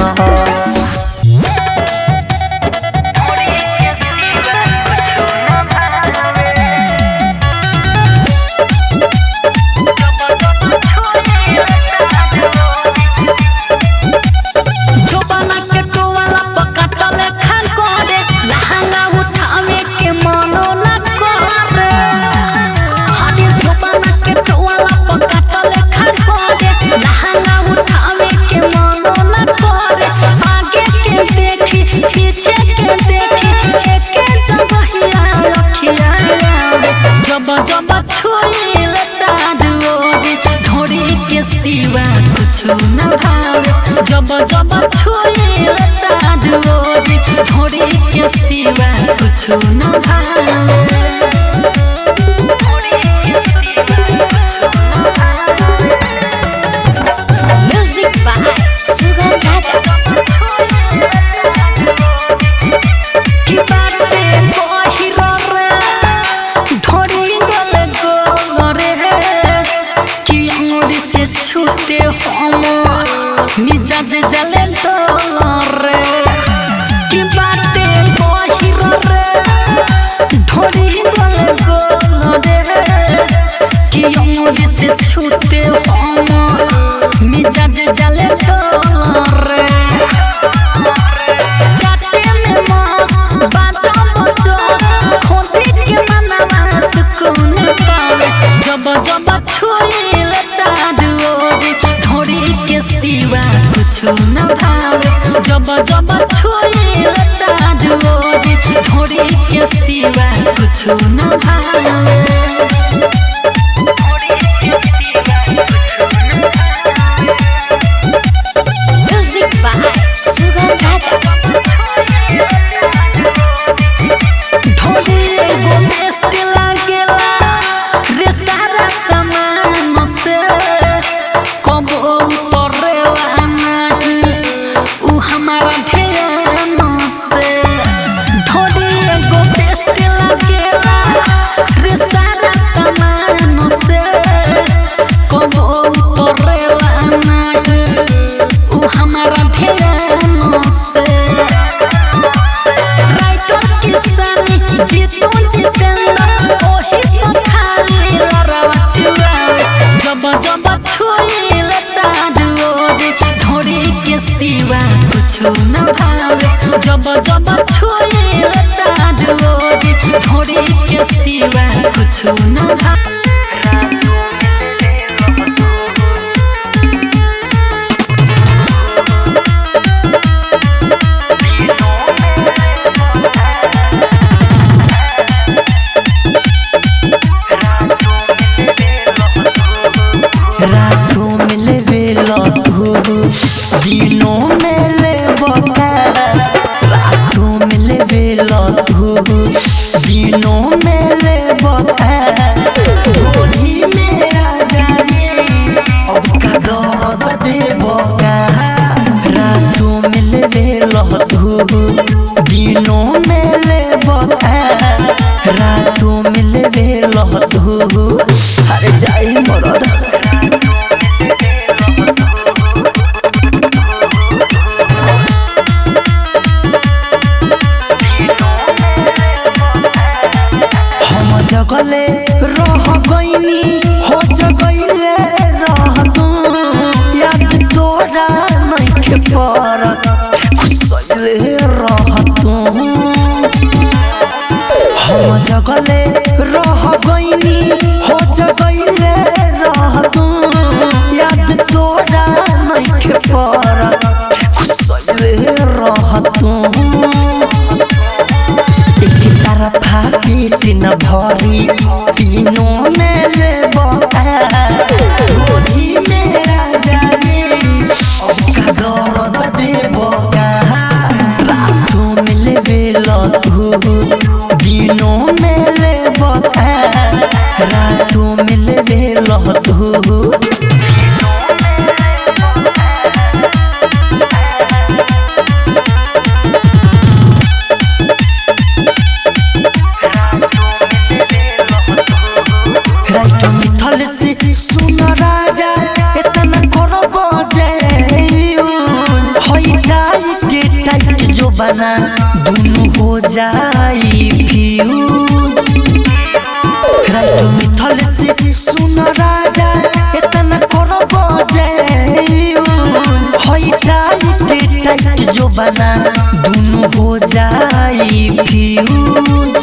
E: जब जब छुए चाँदोरी ढोरी के सिवा कुछ न भावे
A: म्यूजिक बाय सुगम राजा।
E: की बाटे बहिरो रे ढोरी गले गोरे की अंगुरी से छूटे हम मिजाज जले रे की बाटे बहिरो रे ढोरी गले गोरे की अंगुरी से छूटे हम मिजाज जले रे जाते में मस्त बाजा बजो खोदी के मनवा सुकून पावे जब जब छुए चाँदोरी ढोरी के सिवा कुछ न भावे जब जब छुए चाँदोरी ढोरी के सिवा कुछ न भावे न भावे जब जब छुए चाँद ओरी ढोड़ी के सिवा कुछ न भावे
B: रातों में लेवे लतू दिनों में ले बका रातों में लेवे लतू दिनों में ले बका ढोली में राजा जी अब का दर्द दे बका रातों में लेवे लतू दिनों में ले बका रातों में लेवे लतू अरे जाई मरद जगले रह गईनी हो जगले रह तू याद तोरा नहीं के परत खुसले रह तू हम जगले रह गईनी हो जगले रह तू याद तोरा नहीं के परत खुसले रह तू तरफा पेट न भरी तीनों में ले ढोली में राजा जी अब का दर्द दे रातों में लेवे लतू दिनों में ले रातों में लेवे लतू सुन राजा इतना करब टाइट जो बना दोनों हो जाई फ्यूज राइट मिथल से सुन राजा इतना करब टाइट जो बना दोनों हो जाई फ्यूज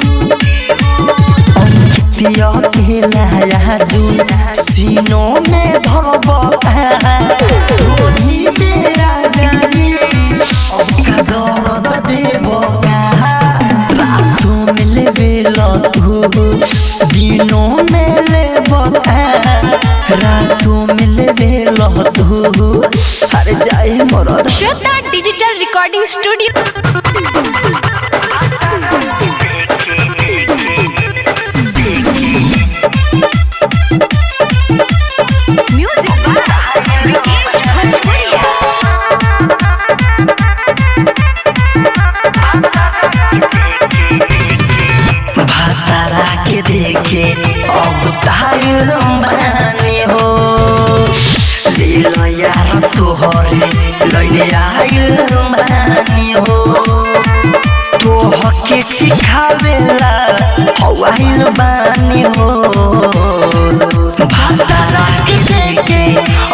B: अंकितिया के लाया जून सीनों में धरब ढोली में राजा जी अब का दर्द देब रातों में लेवे लतू दिनों में लेब रातों में लेवे लतू अरे जाए मरद
C: श्वेता डिजिटल रिकॉर्डिंग स्टूडियो
B: देखे अब तार मानी हो ले लो यार तोहरे लैले आइल मानी हो तो हके सिखावेला हवाइल बानी हो भातारा के देखे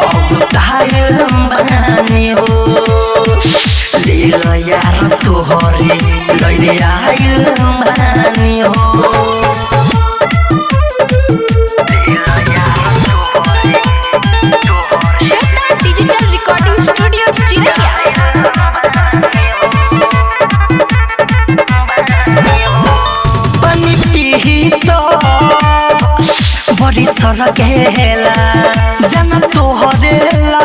B: अब तार मानी हो ले लो यार तोहरे लैले आइल मानी हो
C: डिजिटल रिकॉर्डिंग स्टूडियो चिरैया
B: पानी पी तो बड़ी सड़क हेला जान तोहरेला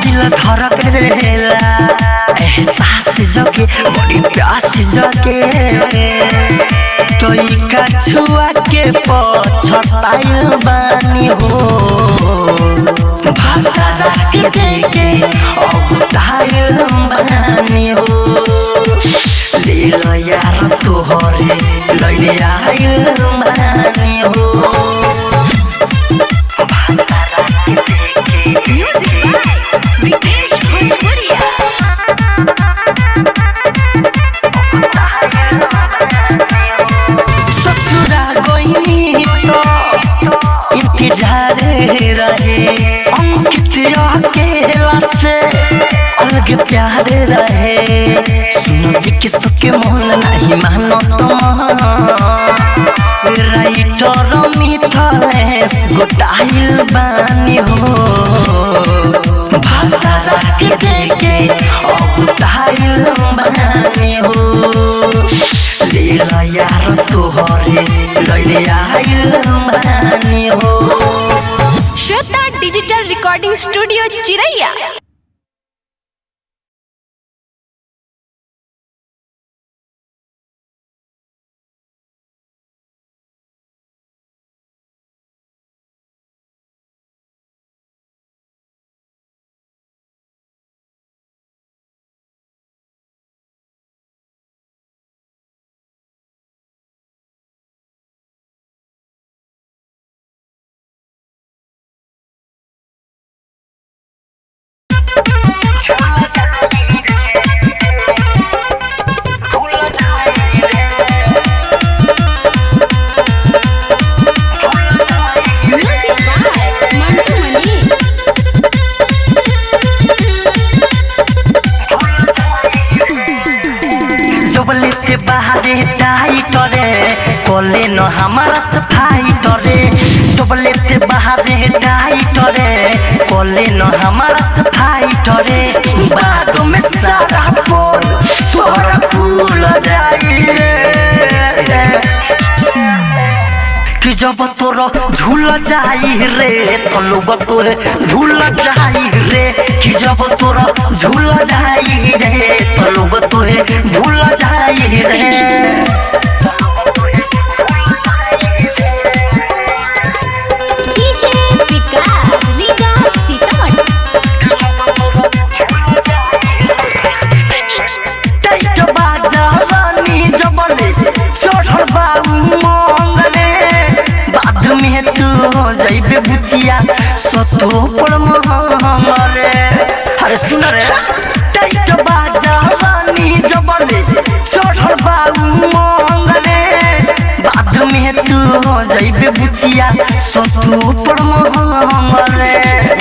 B: दिल धड़क रहेला एहसास जगे बड़ी प्यास जगे तोई का छुआ के पछताइल बानी हो भातारा के देखे अब ताइल बानी हो ले लो यार तोहरे लैले आइल बानी हो भातारा के देखे ससुरा गईनी तो इंतजार रहे अंकित अकेला से अलग के प्यार रहे सुनो कि सके मन नहीं मानो राइटर मिथलेश गोटाइल बानी हो भातारा के देखे अब ताइल बानी हो लीला यार तोहरे लड़े आइल बानी हो।
C: श्वेता डिजिटल रिकॉर्डिंग स्टूडियो चिरैया।
B: कोले न हमारा सफाई टरे सबलेते बाहरे टाइट रे कोले न हमारा सफाई टरे बाद में सारा बोल तोरा फूल जाई रे कि जब तोरा झूल जाई रे तो लोग तोरे भूल जाई रे कि जब तोरा झूल जाई रे तो लोग तोरे भूल जाई रे। बुचिया सतो पर महमरे अरे सुन रे टाइट बाजावानी जबले चढ़ल बाऊ मंगरे बाद में तू जाइबे बुचिया सतो पर महमरे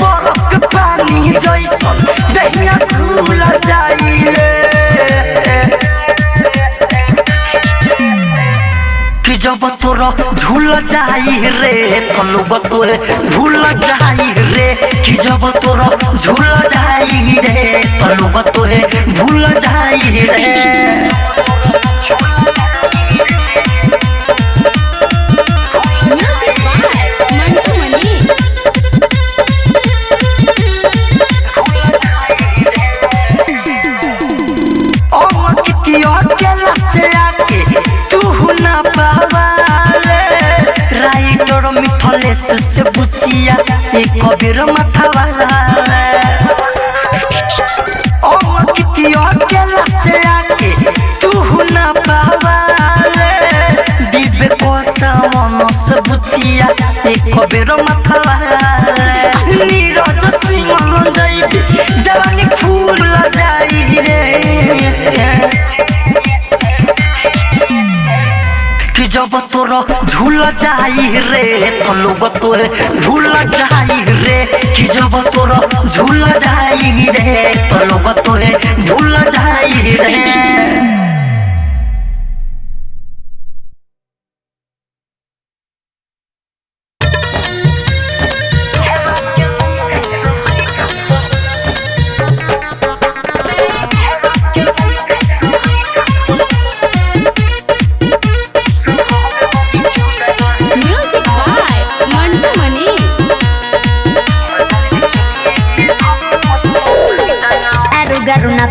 B: बरफ के पानी जैसन दहिया खुल जाई रे कि जब तोरा झूल जाई रे तो लोग तोरे भूल जाई रे कि जब तोरा झूल जाई रे तो लोग तोरे भूल जाई रे। से बुचिया एक कबीर माथा वाला ओ कितियो अकेला से आके तू ना पावाले दिबे कोसा मन से बुचिया एक कबीर माथा वाला नीरज सिंह जाइबे जवानी फूल जाई रे कि जब तोरा झूल जाई रे तो लोग तोरे भूल जाई रे कि जब तोरा झूल जाई रे तो लोग तोरे भूल जाई रे।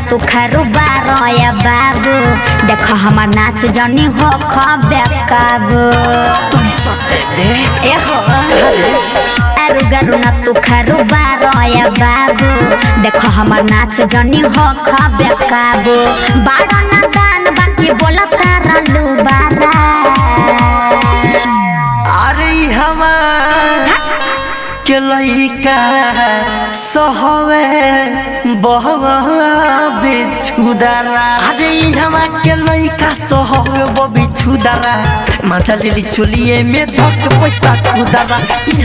A: तू खारू बारोया बाबू देखो हमार नाच जनी हो खबे काबू
B: तुम सते दे
A: ए हो अरु गरु ना तू खारू बारोया बाबू देखो हमार नाच जनी हो खबे काबू बाड़ा ना दान बाकी बोला तारा लू बारा
B: अरे हमार के लइका सहवे बहवा बिछुदारा अरे हमा के लइका सहवे बिछुदारा मजा लेली चोलिए में धक पैसा खुदारा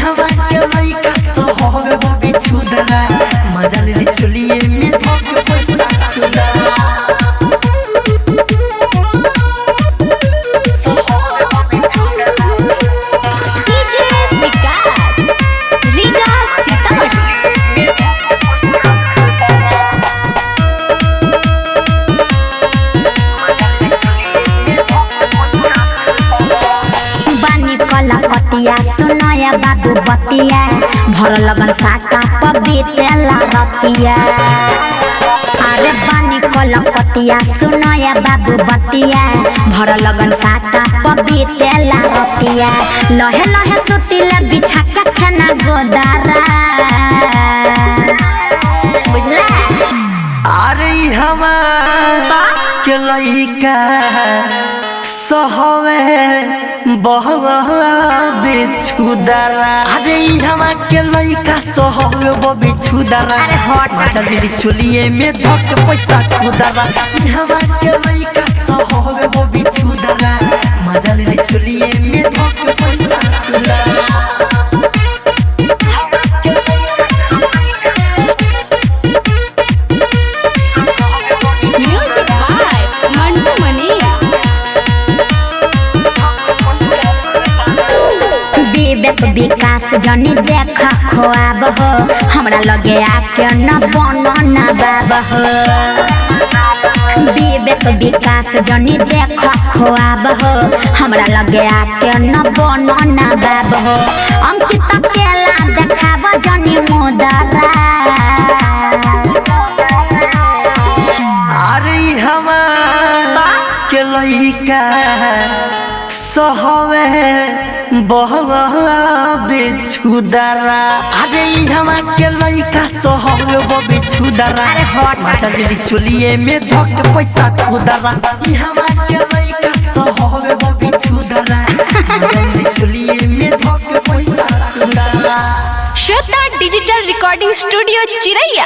B: हमा के लइका सहवे बिछुदारा मजा लेली चोलिए में धक पैसा
A: भर लगन साटा पबीतेला रतिया अरे बानी कलकतिया सुनया बाबू बतिया भर लगन साटा पबीतेला रतिया लहे लहे सुतिला बिछा के खाना गोदारा बुझला
B: अरे हमारा के लइका सहवे बहवा बिछुदारा अरे हमारा के लइका सहवे बिछुदारा
A: अरे हट
B: मजा दीदी चुलिए में धक पैसा खुदारा हमारा के लइका सहवे बिछुदारा मजा दीदी चुलिए में धक पैसा खुदारा
C: म्यूजिक बाय मंटू मनी।
A: विवेक विकास जनी देख खोआब हो हमरा लगे आके न बनो न बाब हो विवेक विकास जनी देख खोआब हो हमरा लगे आके न बनो न बाब हो अंकित केला देखाब जनी मुदरा
B: अरे हमारा के लइका सहवे बहवा बिछुदारा अरे हमारा के लइका सहवे बिछुदारा
A: अरे हट
B: मजा दीदी चुलिए में धक पैसा खुदारा हमारा के लइका सहवे बिछुदारा मजा दीदी चुलिए में धक पैसा खुदारा
C: श्वेता डिजिटल रिकॉर्डिंग स्टूडियो चिरैया।